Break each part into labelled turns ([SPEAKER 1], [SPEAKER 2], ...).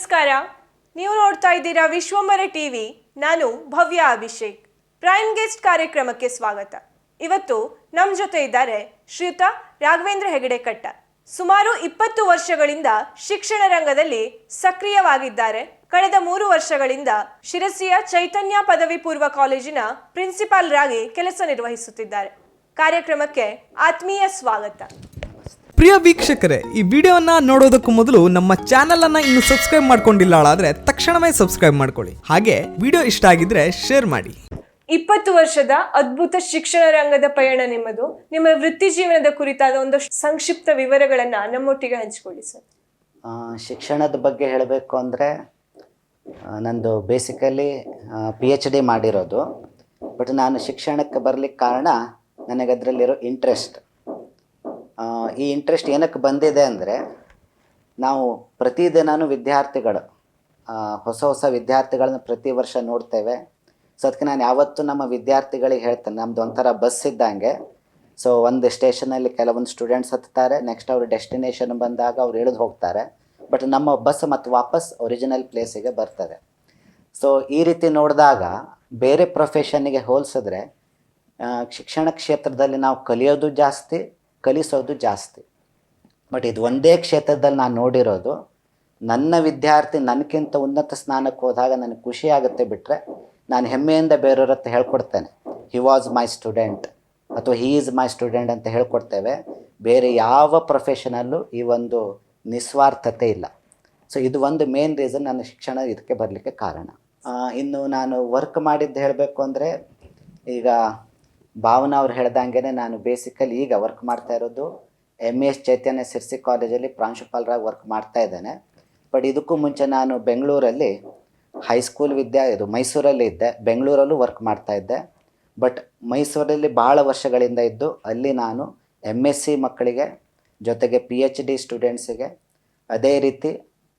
[SPEAKER 1] ನಮಸ್ಕಾರ. ನೀವು ನೋಡ್ತಾ ಇದ್ದೀರಾ ವಿಶ್ವಂಬರ ಟಿವಿ. ನಾನು ಭವ್ಯ ಅಭಿಷೇಕ್. ಪ್ರೈಮ್ ಗೆಸ್ಟ್ ಕಾರ್ಯಕ್ರಮಕ್ಕೆ ಸ್ವಾಗತ. ಇವತ್ತು ನಮ್ಮ ಜೊತೆ ಇದ್ದಾರೆ ಶ್ರೀಯುತ ರಾಘವೇಂದ್ರ ಹೆಗಡೆ ಕಟ್ಟ. ಸುಮಾರು 20 ವರ್ಷಗಳಿಂದ ಶಿಕ್ಷಣ ರಂಗದಲ್ಲಿ ಸಕ್ರಿಯವಾಗಿದ್ದಾರೆ. ಕಳೆದ 3 ವರ್ಷಗಳಿಂದ ಶಿರಸಿಯ ಚೈತನ್ಯ ಪದವಿ ಪೂರ್ವ ಕಾಲೇಜಿನ ಪ್ರಿನ್ಸಿಪಾಲ್ ಆಗಿ ಕೆಲಸ ನಿರ್ವಹಿಸುತ್ತಿದ್ದಾರೆ. ಕಾರ್ಯಕ್ರಮಕ್ಕೆ ಆತ್ಮೀಯ ಸ್ವಾಗತ.
[SPEAKER 2] ಪ್ರಿಯ ವೀಕ್ಷಕರೇ, ಈ ವಿಡಿಯೋನ ನೋಡೋದಕ್ಕೂ ಮೊದಲು ನಮ್ಮ ಚಾನೆಲ್ ಅನ್ನ ಇನ್ನು ಸಬ್ಸ್ಕ್ರೈಬ್ ಮಾಡ್ಕೊಂಡಿಲ್ಲ ಆದ್ರೆ ತಕ್ಷಣವೇ ಸಬ್ಸ್ಕ್ರೈಬ್ ಮಾಡ್ಕೊಳ್ಳಿ. ಹಾಗೆ ವಿಡಿಯೋ ಇಷ್ಟ ಆಗಿದ್ರೆ ಶೇರ್ ಮಾಡಿ.
[SPEAKER 1] 20 ವರ್ಷದ ಅದ್ಭುತ ಶಿಕ್ಷಣ ರಂಗದ ಪಯಣ ನಿಮ್ಮದು. ನಿಮ್ಮ ವೃತ್ತಿ ಜೀವನದ ಕುರಿತಾದ ಒಂದು ಸಂಕ್ಷಿಪ್ತ ವಿವರಗಳನ್ನ ನಮ್ಮೊಟ್ಟಿಗೆ ಹಂಚಿಕೊಳ್ಳಿ ಸರ್.
[SPEAKER 3] ಶಿಕ್ಷಣದ ಬಗ್ಗೆ ಹೇಳಬೇಕು ಅಂದರೆ ನಂದು ಬೇಸಿಕಲಿ PhD ಮಾಡಿರೋದು. ಬಟ್ ನಾನು ಶಿಕ್ಷಣಕ್ಕೆ ಬರಲಿಕ್ಕೆ ಕಾರಣ ನನಗೆ ಅದರಲ್ಲಿರೋ ಇಂಟ್ರೆಸ್ಟ್. ಈ ಇಂಟ್ರೆಸ್ಟ್ ಏನಕ್ಕೆ ಬಂದಿದೆ ಅಂದರೆ, ನಾವು ಪ್ರತಿದಿನವೂ ವಿದ್ಯಾರ್ಥಿಗಳು ಹೊಸ ವಿದ್ಯಾರ್ಥಿಗಳನ್ನ ಪ್ರತಿ ವರ್ಷ ನೋಡ್ತೇವೆ. ಸೊ ಅದಕ್ಕೆ ನಾನು ಯಾವತ್ತೂ ನಮ್ಮ ವಿದ್ಯಾರ್ಥಿಗಳಿಗೆ ಹೇಳ್ತೇನೆ, ನಮ್ಮದು ಒಂಥರ ಬಸ್ ಇದ್ದಂಗೆ. ಸೊ ಒಂದು ಸ್ಟೇಷನಲ್ಲಿ ಕೆಲವೊಂದು ಸ್ಟೂಡೆಂಟ್ಸ್ ಹತ್ತಾರೆ, ನೆಕ್ಸ್ಟ್ ಅವ್ರ ಡೆಸ್ಟಿನೇಷನ್ ಬಂದಾಗ ಅವ್ರು ಇಳಿದು ಹೋಗ್ತಾರೆ. ಬಟ್ ನಮ್ಮ ಬಸ್ ಮತ್ತು ವಾಪಸ್ ಒರಿಜಿನಲ್ ಪ್ಲೇಸಿಗೆ ಬರ್ತದೆ. ಸೊ ಈ ರೀತಿ ನೋಡಿದಾಗ ಬೇರೆ ಪ್ರೊಫೆಷನ್ನಿಗೆ ಹೋಲಿಸಿದ್ರೆ ಶಿಕ್ಷಣ ಕ್ಷೇತ್ರದಲ್ಲಿ ನಾವು ಕಲಿಯೋದು ಜಾಸ್ತಿ, ಕಲಿಸೋದು ಜಾಸ್ತಿ. ಬಟ್ ಇದು ಒಂದೇ ಕ್ಷೇತ್ರದಲ್ಲಿ ನಾನು ನೋಡಿರೋದು, ನನ್ನ ವಿದ್ಯಾರ್ಥಿ ನನಗಿಂತ ಉನ್ನತ ಸ್ಥಾನಕ್ಕೆ ಹೋದಾಗ ನನಗೆ ಖುಷಿ ಆಗುತ್ತೆ. ಬಿಟ್ಟರೆ ನಾನು ಹೆಮ್ಮೆಯಿಂದ ಬೇರೆಯವ್ರ ಹತ್ರ ಹೇಳ್ಕೊಡ್ತೇನೆ, ಹಿ ವಾಸ್ ಮೈ ಸ್ಟೂಡೆಂಟ್ ಅಥವಾ ಹಿ ಈಸ್ ಮೈ ಸ್ಟೂಡೆಂಟ್ ಅಂತ ಹೇಳ್ಕೊಡ್ತೇವೆ. ಬೇರೆ ಯಾವ ಪ್ರೊಫೆಷನಲ್ಲೂ ಈ ಒಂದು ನಿಸ್ವಾರ್ಥತೆ ಇಲ್ಲ. ಸೊ ಇದು ಒಂದು ಮೇನ್ ರೀಸನ್ ನನ್ನ ಶಿಕ್ಷಣ ಇದಕ್ಕೆ ಬರಲಿಕ್ಕೆ ಕಾರಣ. ಇನ್ನು ನಾನು ವರ್ಕ್ ಮಾಡಿದ್ದು ಹೇಳಬೇಕು ಅಂದರೆ, ಈಗ ಭಾವನಾ ಅವ್ರು ಹೇಳ್ದಂಗೆ ನಾನು ಬೇಸಿಕಲಿ ಈಗ ವರ್ಕ್ ಮಾಡ್ತಾ ಇರೋದು MES ಚೈತನ್ಯ ಸಿರ್ಸಿ ಕಾಲೇಜಲ್ಲಿ ಪ್ರಾಂಶುಪಾಲರಾಗಿ ವರ್ಕ್ ಮಾಡ್ತಾ ಇದ್ದೇನೆ. ಬಟ್ ಇದಕ್ಕೂ ಮುಂಚೆ ನಾನು ಬೆಂಗಳೂರಲ್ಲಿ ಹೈಸ್ಕೂಲ್ ಇದು ಮೈಸೂರಲ್ಲಿ ಇದ್ದೆ, ಬೆಂಗಳೂರಲ್ಲೂ ವರ್ಕ್ ಮಾಡ್ತಾ ಇದ್ದೆ. ಬಟ್ ಮೈಸೂರಲ್ಲಿ ಭಾಳ ವರ್ಷಗಳಿಂದ ಇದ್ದು ಅಲ್ಲಿ ನಾನು MSc ಮಕ್ಕಳಿಗೆ ಜೊತೆಗೆ PhD ಸ್ಟೂಡೆಂಟ್ಸಿಗೆ, ಅದೇ ರೀತಿ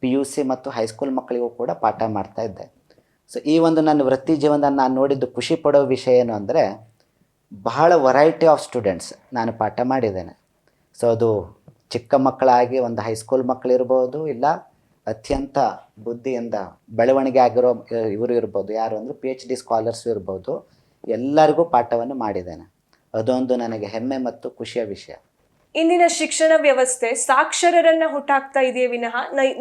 [SPEAKER 3] PUC ಮತ್ತು ಹೈಸ್ಕೂಲ್ ಮಕ್ಕಳಿಗೂ ಕೂಡ ಪಾಠ ಮಾಡ್ತಾ ಇದ್ದೆ. ಸೊ ಈ ಒಂದು ನನ್ನ ವೃತ್ತಿ ಜೀವನದಲ್ಲಿ ನಾನು ನೋಡಿದ್ದು ಖುಷಿ ಪಡೋ ವಿಷಯ ಏನು ಅಂದರೆ, ಬಹಳ ವೆರೈಟಿ ಆಫ್ ಸ್ಟೂಡೆಂಟ್ಸ್ ನಾನು ಪಾಠ ಮಾಡಿದ್ದೇನೆ. ಸೊ ಅದು ಚಿಕ್ಕ ಮಕ್ಕಳಾಗಿ ಒಂದು ಹೈಸ್ಕೂಲ್ ಮಕ್ಕಳಿರ್ಬೋದು, ಇಲ್ಲ ಅತ್ಯಂತ ಬುದ್ಧಿಯಿಂದ ಬೆಳವಣಿಗೆ ಆಗಿರೋ ಇವರು ಇರ್ಬೋದು, ಯಾರು ಅಂದರೆ PhD ಸ್ಕಾಲರ್ಸು ಇರ್ಬೋದು. ಎಲ್ಲರಿಗೂ ಪಾಠವನ್ನು ಮಾಡಿದ್ದೇನೆ. ಅದೊಂದು ನನಗೆ ಹೆಮ್ಮೆ ಮತ್ತು ಖುಷಿಯ ವಿಷಯ.
[SPEAKER 1] ಇಂದಿನ ಶಿಕ್ಷಣ ವ್ಯವಸ್ಥೆ ಸಾಕ್ಷರರನ್ನ ಹುಟ್ಟಾಕ್ತಾ ಇದೆಯೇ ವಿನಃ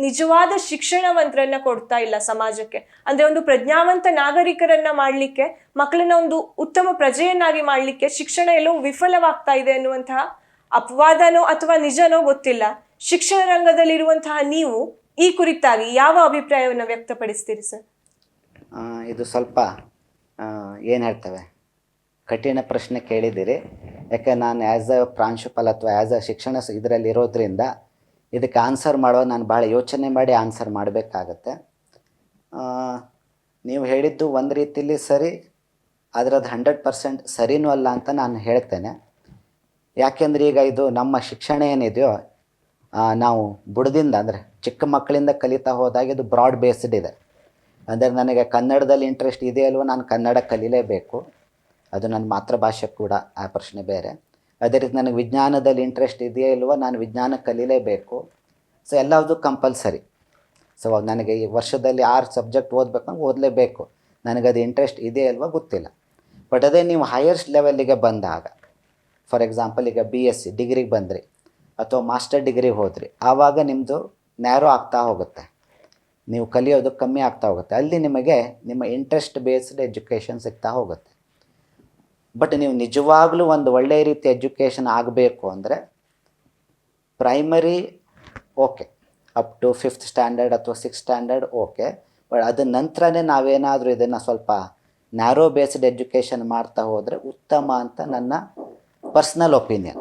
[SPEAKER 1] ನಿಜವಾದ ಶಿಕ್ಷಣವಂತರನ್ನ ಕೊಡ್ತಾ ಇಲ್ಲ ಸಮಾಜಕ್ಕೆ. ಅಂದ್ರೆ ಒಂದು ಪ್ರಜ್ಞಾವಂತ ನಾಗರಿಕರನ್ನ ಮಾಡ್ಲಿಕ್ಕೆ, ಮಕ್ಕಳನ್ನ ಒಂದು ಉತ್ತಮ ಪ್ರಜೆಯನ್ನಾಗಿ ಮಾಡ್ಲಿಕ್ಕೆ ಶಿಕ್ಷಣ ಎಲ್ಲೋ ವಿಫಲವಾಗ್ತಾ ಇದೆ ಅನ್ನುವಂತಹ ಅಪವಾದನೋ ಅಥವಾ ನಿಜನೋ ಗೊತ್ತಿಲ್ಲ. ಶಿಕ್ಷಣ ರಂಗದಲ್ಲಿರುವಂತಹ ನೀವು ಈ ಕುರಿತಾಗಿ ಯಾವ ಅಭಿಪ್ರಾಯವನ್ನು ವ್ಯಕ್ತಪಡಿಸ್ತೀರಿ ಸರ್?
[SPEAKER 3] ಇದು ಸ್ವಲ್ಪ ಏನು ಹೇಳ್ತೇವೆ, ಕಠಿಣ ಪ್ರಶ್ನೆ ಕೇಳಿದ್ದೀರಿ. ಯಾಕೆ ನಾನು ಆ್ಯಸ್ ಅ ಪ್ರಾಂಶುಪಾಲ ಅಥವಾ ಆ್ಯಸ್ ಅ ಶಿಕ್ಷಣ ಇದರಲ್ಲಿ ಇರೋದ್ರಿಂದ ಇದಕ್ಕೆ ಆನ್ಸರ್ ಮಾಡೋ ನಾನು ಭಾಳ ಯೋಚನೆ ಮಾಡಿ ಆನ್ಸರ್ ಮಾಡಬೇಕಾಗತ್ತೆ. ನೀವು ಹೇಳಿದ್ದು ಒಂದು ರೀತಿಯಲ್ಲಿ ಸರಿ, ಆದರೆ ಅದು 100% ಸರಿನೂ ಅಲ್ಲ ಅಂತ ನಾನು ಹೇಳ್ತೇನೆ. ಯಾಕೆಂದರೆ ಈಗ ಇದು ನಮ್ಮ ಶಿಕ್ಷಣ ಏನಿದೆಯೋ, ನಾವು ಬುಡದಿಂದ ಅಂದರೆ ಚಿಕ್ಕ ಮಕ್ಕಳಿಂದ ಕಲಿತಾ ಹೋದಾಗ ಇದು ಬ್ರಾಡ್ ಬೇಸ್ಡ್ ಇದೆ. ಅಂದರೆ ನನಗೆ ಕನ್ನಡದಲ್ಲಿ ಇಂಟ್ರೆಸ್ಟ್ ಇದೆಯಲ್ವೋ, ನಾನು ಕನ್ನಡ ಕಲೀಲೇಬೇಕು, ಅದು ನನ್ನ ಮಾತೃಭಾಷೆ ಕೂಡ, ಆ ಪ್ರಶ್ನೆ ಬೇರೆ. ಅದೇ ರೀತಿ ನನಗೆ ವಿಜ್ಞಾನದಲ್ಲಿ ಇಂಟ್ರೆಸ್ಟ್ ಇದೆಯೋ ಇಲ್ವೋ, ನಾನು ವಿಜ್ಞಾನ ಕಲೀಲೇಬೇಕು. ಸೊ ಎಲ್ಲವುದು ಕಂಪಲ್ಸರಿ. ಸೊ ನನಗೆ ಈ ವರ್ಷದಲ್ಲಿ 6 ಸಬ್ಜೆಕ್ಟ್ ಓದಬೇಕಂದ್ರೆ ಓದಲೇಬೇಕು. ನನಗದು ಇಂಟ್ರೆಸ್ಟ್ ಇದೆಯೋ ಇಲ್ವೋ ಗೊತ್ತಿಲ್ಲ. ಬಟ್ ಅದೇ ನೀವು ಹೈಯೆಸ್ಟ್ ಲೆವೆಲ್ಲಿಗೆ ಬಂದಾಗ, ಫಾರ್ ಎಕ್ಸಾಂಪಲ್ ಈಗ BSc ಡಿಗ್ರಿಗೆ ಬಂದ್ರಿ ಅಥವಾ ಮಾಸ್ಟರ್ ಡಿಗ್ರಿಗೆ ಹೋದ್ರಿ, ಆವಾಗ ನಿಮ್ಮದು ನ್ಯಾರೋ ಆಗ್ತಾ ಹೋಗುತ್ತೆ, ನೀವು ಕಲಿಯೋದು ಕಮ್ಮಿ ಆಗ್ತಾ ಹೋಗುತ್ತೆ. ಅಲ್ಲಿ ನಿಮಗೆ ನಿಮ್ಮ ಇಂಟ್ರೆಸ್ಟ್ ಬೇಸ್ಡ್ ಎಜುಕೇಷನ್ ಸಿಗ್ತಾ ಹೋಗುತ್ತೆ. ಬಟ್ ನೀವು ನಿಜವಾಗ್ಲೂ ಒಂದು ಒಳ್ಳೆಯ ರೀತಿ ಎಜುಕೇಷನ್ ಆಗಬೇಕು ಅಂದರೆ primary okay, up to 5th standard ಅಥವಾ 6th ಸ್ಟ್ಯಾಂಡರ್ಡ್ ಓಕೆ. ಬಟ್ ಅದ ನಂತರನೇ ನಾವೇನಾದರೂ ಇದನ್ನು ಸ್ವಲ್ಪ ನ್ಯಾರೋ ಬೇಸ್ಡ್ ಎಜುಕೇಷನ್ ಮಾಡ್ತಾ ಹೋದರೆ ಉತ್ತಮ ಅಂತ ನನ್ನ ಪರ್ಸ್ನಲ್ ಒಪಿನಿಯನ್.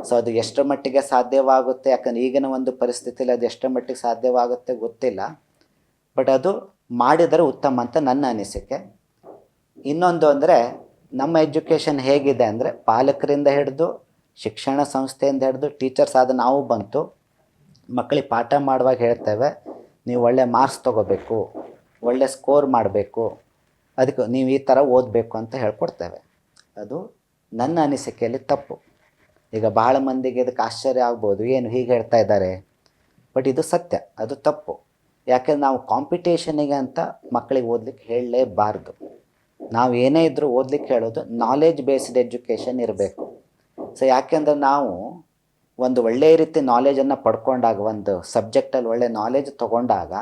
[SPEAKER 3] ಸೊ ಅದು ಎಷ್ಟರ ಮಟ್ಟಿಗೆ ಸಾಧ್ಯವಾಗುತ್ತೆ, ಯಾಕಂದರೆ ಈಗಿನ ಒಂದು ಪರಿಸ್ಥಿತಿಯಲ್ಲಿ ಅದು ಎಷ್ಟರ ಮಟ್ಟಿಗೆ ಸಾಧ್ಯವಾಗುತ್ತೆ ಗೊತ್ತಿಲ್ಲ. ಬಟ್ ಅದು ಮಾಡಿದರೆ ಉತ್ತಮ ಅಂತ ನನ್ನ ಅನಿಸಿಕೆ. ಇನ್ನೊಂದು ಅಂದರೆ, ನಮ್ಮ ಎಜುಕೇಷನ್ ಹೇಗಿದೆ ಅಂದರೆ, ಪಾಲಕರಿಂದ ಹಿಡಿದು ಶಿಕ್ಷಣ ಸಂಸ್ಥೆಯಿಂದ ಹಿಡಿದು ಟೀಚರ್ಸ್ ಆದ ನಾವು ಬಂತು ಮಕ್ಕಳಿಗೆ ಪಾಠ ಮಾಡುವಾಗ ಹೇಳ್ತೇವೆ, ನೀವು ಒಳ್ಳೆ ಮಾರ್ಕ್ಸ್ ತೊಗೋಬೇಕು, ಒಳ್ಳೆ ಸ್ಕೋರ್ ಮಾಡಬೇಕು, ಅದಕ್ಕೆ ನೀವು ಈ ಥರ ಓದಬೇಕು ಅಂತ ಹೇಳ್ಕೊಡ್ತೇವೆ. ಅದು ನನ್ನ ಅನಿಸಿಕೆಯಲ್ಲಿ ತಪ್ಪು. ಈಗ ಬಹಳ ಮಂದಿಗೆ ಇದಕ್ಕೆ ಆಶ್ಚರ್ಯ ಆಗ್ಬೋದು, ಏನು ಹೀಗೆ ಹೇಳ್ತಾ ಇದ್ದಾರೆ, ಬಟ್ ಇದು ಸತ್ಯ, ಅದು ತಪ್ಪು. ಯಾಕೆಂದ್ರೆ ನಾವು ಕಾಂಪಿಟೇಷನಿಗೆ ಅಂತ ಮಕ್ಕಳಿಗೆ ಓದಲಿಕ್ಕೆ ಹೇಳಲೇಬಾರ್ದು. ನಾವು ಏನೇ ಇದ್ದರೂ ಓದಲಿಕ್ಕೆ ಹೇಳೋದು ನಾಲೆಜ್ ಬೇಸ್ಡ್ ಎಜುಕೇಷನ್ ಇರಬೇಕು. ಸೊ ಯಾಕೆಂದರೆ ನಾವು ಒಂದು ಒಳ್ಳೆಯ ರೀತಿ ನಾಲೆಜನ್ನು ಪಡ್ಕೊಂಡಾಗ, ಒಂದು ಸಬ್ಜೆಕ್ಟಲ್ಲಿ ಒಳ್ಳೆ ನಾಲೆಜ್ ತೊಗೊಂಡಾಗ,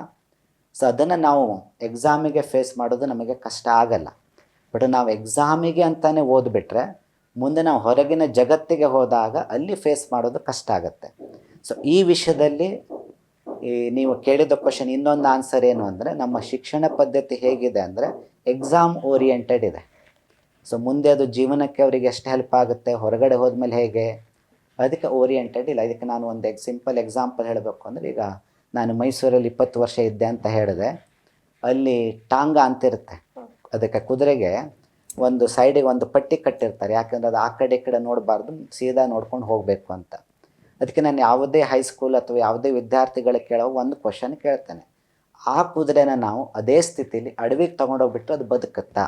[SPEAKER 3] ಸೊ ಅದನ್ನು ನಾವು ಎಕ್ಸಾಮಿಗೆ ಫೇಸ್ ಮಾಡೋದು ನಮಗೆ ಕಷ್ಟ ಆಗಲ್ಲ. ಬಟ್ ನಾವು ಎಕ್ಸಾಮಿಗೆ ಅಂತಲೇ ಓದಿಬಿಟ್ರೆ ಮುಂದೆ ನಾವು ಹೊರಗಿನ ಜಗತ್ತಿಗೆ ಹೋದಾಗ ಅಲ್ಲಿ ಫೇಸ್ ಮಾಡೋದು ಕಷ್ಟ ಆಗುತ್ತೆ. ಸೊ ಈ ವಿಷಯದಲ್ಲಿ ನೀವು ಕೇಳಿದ ಕ್ವಶನ್ ಇನ್ನೊಂದು ಆನ್ಸರ್ ಏನು ಅಂದರೆ, ನಮ್ಮ ಶಿಕ್ಷಣ ಪದ್ಧತಿ ಹೇಗಿದೆ ಅಂದರೆ ಎಕ್ಸಾಮ್ ಓರಿಯೆಂಟೆಡ್ ಇದೆ. ಸೊ ಮುಂದೆ ಅದು ಜೀವನಕ್ಕೆ ಅವರಿಗೆ ಎಷ್ಟು ಹೆಲ್ಪ್ ಆಗುತ್ತೆ, ಹೊರಗಡೆ ಹೋದ್ಮೇಲೆ ಹೇಗೆ, ಅದಕ್ಕೆ ಓರಿಯೆಂಟೆಡ್ ಇಲ್ಲ. ಇದಕ್ಕೆ ನಾನು ಒಂದು ಸಿಂಪಲ್ ಎಕ್ಸಾಂಪಲ್ ಹೇಳಬೇಕು ಅಂದರೆ, ಈಗ ನಾನು ಮೈಸೂರಲ್ಲಿ 20 ವರ್ಷ ಇದ್ದೆ ಅಂತ ಹೇಳಿದೆ. ಅಲ್ಲಿ ಟಾಂಗ ಅಂತಿರುತ್ತೆ, ಅದಕ್ಕೆ ಕುದುರೆಗೆ ಒಂದು ಸೈಡಿಗೆ ಒಂದು ಪಟ್ಟಿ ಕಟ್ಟಿರ್ತಾರೆ. ಯಾಕಂದರೆ ಅದು ಆ ಕಡೆ ಈ ಕಡೆ ನೋಡಬಾರ್ದು, ಸೀದಾ ನೋಡ್ಕೊಂಡು ಹೋಗಬೇಕು ಅಂತ. ಅದಕ್ಕೆ ನಾನು ಯಾವುದೇ ಹೈಸ್ಕೂಲ್ ಅಥವಾ ಯಾವುದೇ ವಿದ್ಯಾರ್ಥಿಗಳಿಗೆ ಕೇಳೋ ಒಂದು ಕ್ವಶನ್ ಕೇಳ್ತೇನೆ, ಆ ಕುದುರೆನ ನಾವು ಅದೇ ಸ್ಥಿತಿಲಿ ಅಡವಿಗೆ ತೊಗೊಂಡೋಗ್ಬಿಟ್ರೆ ಅದು ಬದುಕುತ್ತಾ?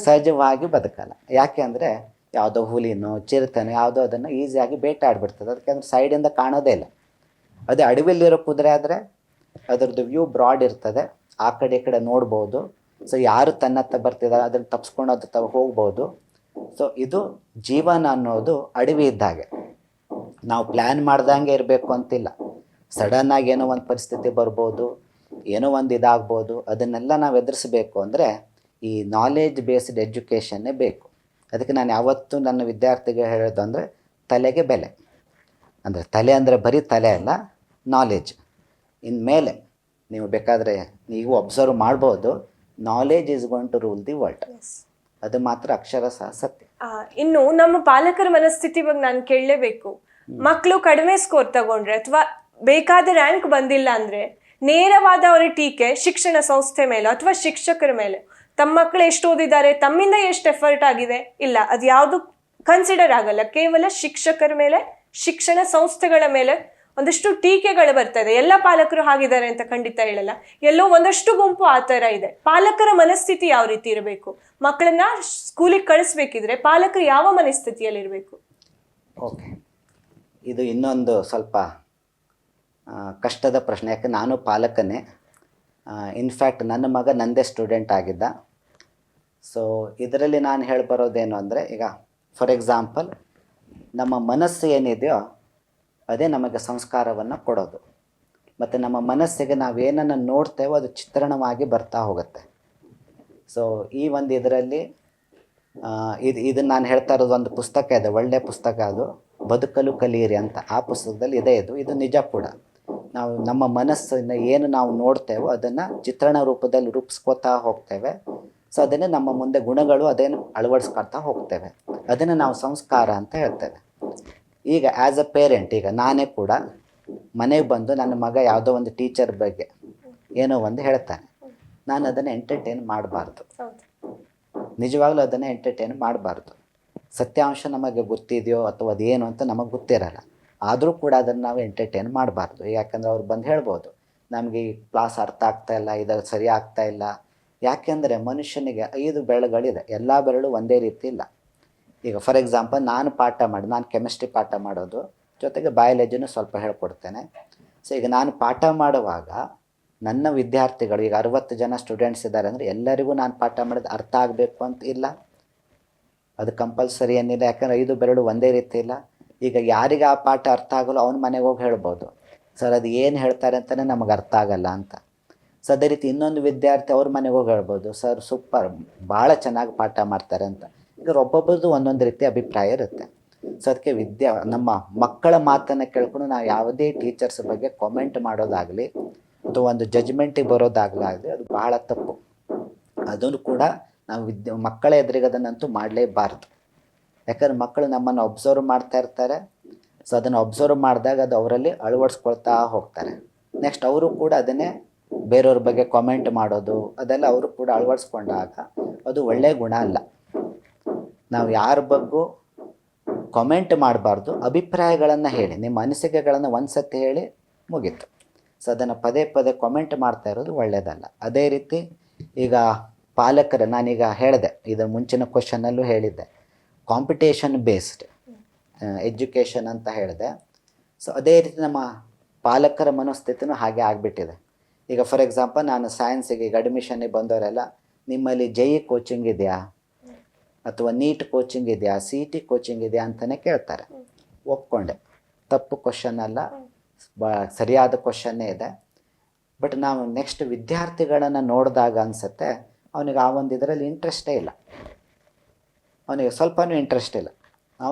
[SPEAKER 3] ಸಹಜವಾಗಿ ಬದುಕಲ್ಲ. ಯಾಕೆ ಅಂದರೆ ಯಾವುದೋ ಹುಲಿನೋ ಚಿರತೆನೋ ಯಾವುದೋ ಅದನ್ನು ಈಸಿಯಾಗಿ ಬೇಟಾಡ್ಬಿಡ್ತದೆ. ಅದಕ್ಕೆ ಅಂದ್ರೆ ಸೈಡಿಂದ ಕಾಣೋದೇ ಇಲ್ಲ. ಅದೇ ಅಡವಿಯಲ್ಲಿರೋ ಕುದುರೆ ಆದರೆ ಅದರದ್ದು ವ್ಯೂ ಬ್ರಾಡ್ ಇರ್ತದೆ, ಆ ಕಡೆ ಈ ಕಡೆ ನೋಡ್ಬೋದು. ಸೊ ಯಾರು ತನ್ನತ್ತ ಬರ್ತಿದ್ದಾರೆ ಅದನ್ನು ತಪ್ಪಿಸ್ಕೊಂಡು ಅದು ಹೋಗ್ಬೋದು. ಸೊ ಇದು ಜೀವನ ಅನ್ನೋದು ಅಡವಿ ಇದ್ದಾಗೆ. ನಾವು ಪ್ಲ್ಯಾನ್ ಮಾಡ್ದಂಗೆ ಇರಬೇಕು ಅಂತಿಲ್ಲ. ಸಡನ್ನಾಗಿ ಏನೋ ಒಂದು ಪರಿಸ್ಥಿತಿ ಬರ್ಬೋದು, ಏನೋ ಒಂದು ಇದಾಗ್ಬೋದು. ಅದನ್ನೆಲ್ಲ ನಾವು ಎದುರಿಸಬೇಕು ಅಂದರೆ ಈ ನಾಲೆಜ್ ಬೇಸ್ಡ್ ಎಜುಕೇಷನ್ನೇ ಬೇಕು. ಅದಕ್ಕೆ ನಾನು ಯಾವತ್ತೂ ನನ್ನ ವಿದ್ಯಾರ್ಥಿಗೆ ಹೇಳೋದು ಅಂದರೆ ತಲೆಗೆ ಬೆಲೆ. ಅಂದರೆ ತಲೆ ಅಂದರೆ ಬರೀ ತಲೆ ಅಲ್ಲ, ನಾಲೆಜ್. ಇನ್ಮೇಲೆ ನೀವು ಬೇಕಾದರೆ ನೀವು ಅಬ್ಸರ್ವ್ ಮಾಡ್ಬೋದು, knowledge is going to rule the world. ಅದು ಮಾತ್ರ ಅಕ್ಷರಶಃ ಸತ್ಯ.
[SPEAKER 1] ಇನ್ನು ನಮ್ಮ ಪಾಲಕರ ಮನಸ್ಥಿತಿ ಬಗ್ಗೆ ನಾನು ಕೇಳಲೇಬೇಕು. ಮಕ್ಕಳು ಕಡಿಮೆ ಸ್ಕೋರ್ ತಗೊಂಡ್ರೆ ಅಥವಾ ಬೇಕಾದ ರ್ಯಾಂಕ್ ಬಂದಿಲ್ಲ ಅಂದ್ರೆ ನೇರವಾದ ಅವರ ಟೀಕೆ ಶಿಕ್ಷಣ ಸಂಸ್ಥೆ ಮೇಲೆ ಅಥವಾ ಶಿಕ್ಷಕರ ಮೇಲೆ. ತಮ್ಮ ಮಕ್ಕಳು ಎಷ್ಟು ಓದಿದ್ದಾರೆ, ತಮ್ಮಿಂದ ಎಷ್ಟು ಎಫರ್ಟ್ ಆಗಿದೆ, ಇಲ್ಲ ಅದು ಯಾವುದು ಕನ್ಸಿಡರ್ ಆಗಲ್ಲ. ಕೇವಲ ಶಿಕ್ಷಕರ ಮೇಲೆ, ಶಿಕ್ಷಣ ಸಂಸ್ಥೆಗಳ ಮೇಲೆ ಒಂದಷ್ಟು ಟೀಕೆಗಳು ಬರ್ತದೆ. ಎಲ್ಲ ಪಾಲಕರು ಹಾಗಿದ್ದಾರೆ ಅಂತ ಖಂಡಿತ ಹೇಳಲ್ಲ, ಎಲ್ಲೋ ಒಂದಷ್ಟು ಗುಂಪು ಆ ಥರ ಇದೆ. ಪಾಲಕರ ಮನಸ್ಥಿತಿ ಯಾವ ರೀತಿ ಇರಬೇಕು? ಮಕ್ಕಳನ್ನ ಸ್ಕೂಲಿಗೆ ಕಳಿಸ್ಬೇಕಿದ್ರೆ ಪಾಲಕರು ಯಾವ ಮನಸ್ಥಿತಿಯಲ್ಲಿರಬೇಕು?
[SPEAKER 3] ಓಕೆ, ಇದು ಇನ್ನೊಂದು ಸ್ವಲ್ಪ ಕಷ್ಟದ ಪ್ರಶ್ನೆ. ಯಾಕೆ ನಾನು ಪಾಲಕನೇ. ಇನ್ಫ್ಯಾಕ್ಟ್ ನನ್ನ ಮಗ ನಂದೇ ಸ್ಟೂಡೆಂಟ್ ಆಗಿದ್ದ. ಸೊ ಇದರಲ್ಲಿ ನಾನು ಬರೋದೇನು ಅಂದರೆ, ಈಗ ಫಾರ್ ಎಕ್ಸಾಂಪಲ್ ನಮ್ಮ ಮನಸ್ಸು ಏನಿದೆಯೋ ಅದೇ ನಮಗೆ ಸಂಸ್ಕಾರವನ್ನು ಕೊಡೋದು. ಮತ್ತು ನಮ್ಮ ಮನಸ್ಸಿಗೆ ನಾವೇನನ್ನು ನೋಡ್ತೇವೋ ಅದು ಚಿತ್ರಣವಾಗಿ ಬರ್ತಾ ಹೋಗುತ್ತೆ. ಸೊ ಈ ಒಂದು ಇದರಲ್ಲಿ ಇದನ್ನು ನಾನು ಹೇಳ್ತಾ ಇರೋದು ಒಂದು ಪುಸ್ತಕ ಇದೆ, ಒಳ್ಳೆಯ ಪುಸ್ತಕ, ಅದು ಬದುಕಲು ಕಲಿಯಿರಿ ಅಂತ. ಆ ಪುಸ್ತಕದಲ್ಲಿ ಇದು ನಿಜ ಕೂಡ. ನಾವು ನಮ್ಮ ಮನಸ್ಸನ್ನು ಏನು ನಾವು ನೋಡ್ತೇವೋ ಅದನ್ನು ಚಿತ್ರಣ ರೂಪದಲ್ಲಿ ರೂಪಿಸ್ಕೋತಾ ಹೋಗ್ತೇವೆ. ಸೊ ಅದನ್ನೇ ನಮ್ಮ ಮುಂದೆ ಗುಣಗಳು ಅದೇನು ಅಳವಡಿಸ್ಕೊಳ್ತಾ ಹೋಗ್ತೇವೆ. ಅದನ್ನು ನಾವು ಸಂಸ್ಕಾರ ಅಂತ ಹೇಳ್ತೇವೆ. ಈಗ ಆ್ಯಸ್ ಅ ಪೇರೆಂಟ್, ಈಗ ನಾನೇ ಕೂಡ ಮನೆಗೆ ಬಂದು ನನ್ನ ಮಗ ಯಾವುದೋ ಒಂದು ಟೀಚರ್ ಬಗ್ಗೆ ಏನೋ ಒಂದು ಹೇಳ್ತಾನೆ, ನಾನು ಅದನ್ನು ಎಂಟರ್ಟೈನ್ ಮಾಡಬಾರ್ದು. ನಿಜವಾಗ್ಲೂ ಅದನ್ನು ಎಂಟರ್ಟೈನ್ ಮಾಡಬಾರ್ದು. ಸತ್ಯಾಂಶ ನಮಗೆ ಗೊತ್ತಿದೆಯೋ ಅಥವಾ ಅದೇನು ಅಂತ ನಮಗೆ ಗೊತ್ತಿರಲ್ಲ, ಆದರೂ ಕೂಡ ಅದನ್ನು ನಾವು ಎಂಟರ್ಟೈನ್ ಮಾಡಬಾರ್ದು. ಯಾಕಂದರೆ ಅವ್ರು ಬಂದು ಹೇಳ್ಬೋದು, ನಮಗೆ ಈ ಕ್ಲಾಸ್ ಅರ್ಥ ಆಗ್ತಾ ಇಲ್ಲ, ಇದು ಸರಿ ಆಗ್ತಾ ಇಲ್ಲ. ಯಾಕೆಂದರೆ ಮನುಷ್ಯನಿಗೆ 5 ಬೆರಳುಗಳಿದೆ, ಎಲ್ಲ ಬೆರಳು ಒಂದೇ ರೀತಿ ಇಲ್ಲ. ಈಗ ಫಾರ್ ಎಕ್ಸಾಂಪಲ್ ನಾನು ಕೆಮಿಸ್ಟ್ರಿ ಪಾಠ ಮಾಡೋದು, ಜೊತೆಗೆ ಬಯಾಲಜಿನೂ ಸ್ವಲ್ಪ ಹೇಳ್ಕೊಡ್ತೇನೆ. ಸೊ ಈಗ ನಾನು ಪಾಠ ಮಾಡುವಾಗ ನನ್ನ ವಿದ್ಯಾರ್ಥಿಗಳು, ಈಗ 60 ಜನ ಸ್ಟೂಡೆಂಟ್ಸ್ ಇದ್ದಾರೆ ಅಂದರೆ ಎಲ್ಲರಿಗೂ ನಾನು ಪಾಠ ಮಾಡೋದು ಅರ್ಥ ಆಗಬೇಕು ಅಂತ ಇಲ್ಲ, ಅದು ಕಂಪಲ್ಸರಿ ಏನಿಲ್ಲ. ಯಾಕಂದರೆ 5 ಬೆರಳು ಒಂದೇ ರೀತಿ ಇಲ್ಲ. ಈಗ ಯಾರಿಗೆ ಆ ಪಾಠ ಅರ್ಥ ಆಗಲ್ಲ ಅವ್ನ ಮನೆಗೆ ಹೋಗಿ ಹೇಳ್ಬೋದು, ಸರ್ ಅದು ಏನು ಹೇಳ್ತಾರೆ ಅಂತಲೇ ನಮಗೆ ಅರ್ಥ ಆಗಲ್ಲ ಅಂತ. ಸೊ ಅದೇ ರೀತಿ ಇನ್ನೊಂದು ವಿದ್ಯಾರ್ಥಿ ಅವ್ರ ಮನೆಗೆ ಹೋಗಿ ಹೇಳ್ಬೋದು, ಸರ್ ಸೂಪರ್, ಭಾಳ ಚೆನ್ನಾಗಿ ಪಾಠ ಮಾಡ್ತಾರೆ ಅಂತ. ಈಗ ಒಬ್ಬೊಬ್ಬರದು ಒಂದೊಂದು ರೀತಿ ಅಭಿಪ್ರಾಯ ಇರುತ್ತೆ. ಸೊ ಅದಕ್ಕೆ ನಮ್ಮ ಮಕ್ಕಳ ಮಾತನ್ನು ಕೇಳ್ಕೊಂಡು ನಾವು ಯಾವುದೇ ಟೀಚರ್ಸ್ ಬಗ್ಗೆ ಕಾಮೆಂಟ್ ಮಾಡೋದಾಗಲಿ ಅಥವಾ ಒಂದು ಜಜ್ಮೆಂಟಿಗೆ ಬರೋದಾಗಲಿ ಅದು ಬಹಳ ತಪ್ಪು. ಅದನ್ನು ಕೂಡ ನಾವು ಮಕ್ಕಳ ಎದುರಿಗೆ ಅದನ್ನಂತೂ ಮಾಡಲೇಬಾರ್ದು. ಯಾಕಂದ್ರೆ ಮಕ್ಕಳು ನಮ್ಮನ್ನು ಅಬ್ಸರ್ವ್ ಮಾಡ್ತಾ ಇರ್ತಾರೆ. ಸೊ ಅದನ್ನು ಅಬ್ಸರ್ವ್ ಮಾಡಿದಾಗ ಅದು ಅವರಲ್ಲಿ ಅಳವಡಿಸ್ಕೊಳ್ತಾ ಹೋಗ್ತಾರೆ. ನೆಕ್ಸ್ಟ್ ಅವರು ಕೂಡ ಅದನ್ನೇ ಬೇರೆಯವ್ರ ಬಗ್ಗೆ ಕಾಮೆಂಟ್ ಮಾಡೋದು, ಅದೆಲ್ಲ ಅವರು ಕೂಡ ಅಳವಡಿಸ್ಕೊಂಡಾಗ ಅದು ಒಳ್ಳೆಯ ಗುಣ ಅಲ್ಲ. ನಾವು ಯಾರ ಬಗ್ಗೂ ಕಾಮೆಂಟ್ ಮಾಡಬಾರ್ದು, ಅಭಿಪ್ರಾಯಗಳನ್ನು ಹೇಳಿ, ನಿಮ್ಮ ಅನಿಸಿಕೆಗಳನ್ನು ಒಂದು ಸತಿ ಹೇಳಿ ಮುಗೀತು. ಸೊ ಅದನ್ನು ಪದೇ ಪದೇ ಕಾಮೆಂಟ್ ಮಾಡ್ತಾ ಇರೋದು ಒಳ್ಳೆಯದಲ್ಲ. ಅದೇ ರೀತಿ ಈಗ ಪಾಲಕರು, ನಾನೀಗ ಹೇಳಿದೆ, ಇದರ ಮುಂಚಿನ ಕ್ವಶನಲ್ಲೂ ಹೇಳಿದ್ದೆ, ಕಾಂಪಿಟೇಷನ್ ಬೇಸ್ಡ್ ಎಜುಕೇಷನ್ ಅಂತ ಹೇಳಿದೆ. ಸೊ ಅದೇ ರೀತಿ ನಮ್ಮ ಪಾಲಕರ ಮನಸ್ಥಿತಿನೂ ಹಾಗೆ ಆಗಿಬಿಟ್ಟಿದೆ. ಈಗ ಫಾರ್ ಎಕ್ಸಾಂಪಲ್ ನಾನು ಸೈನ್ಸಿಗೆ ಈಗ ಅಡ್ಮಿಷನ್ನಿಗೆ ಬಂದವರೆಲ್ಲ ನಿಮ್ಮಲ್ಲಿ JE ಕೋಚಿಂಗ್ ಇದೆಯಾ ಅಥವಾ ನೀಟ್ ಕೋಚಿಂಗ್ ಇದೆಯಾ, CET ಕೋಚಿಂಗ್ ಇದೆಯಾ ಅಂತಲೇ ಕೇಳ್ತಾರೆ. ಒಪ್ಕೊಂಡೆ, ತಪ್ಪು ಕ್ವಶನ್ ಅಲ್ಲ, ಸರಿಯಾದ ಕ್ವಶನ್ನೇ ಇದೆ. ಬಟ್ ನಾವು ನೆಕ್ಸ್ಟ್ ವಿದ್ಯಾರ್ಥಿಗಳನ್ನು ನೋಡಿದಾಗ ಅನಿಸುತ್ತೆ ಅವನಿಗೆ ಆ ಒಂದು ಇದರಲ್ಲಿ ಇಂಟ್ರೆಸ್ಟೇ ಇಲ್ಲ, ಅವನಿಗೆ ಸ್ವಲ್ಪನೂ ಇಂಟ್ರೆಸ್ಟ್ ಇಲ್ಲ.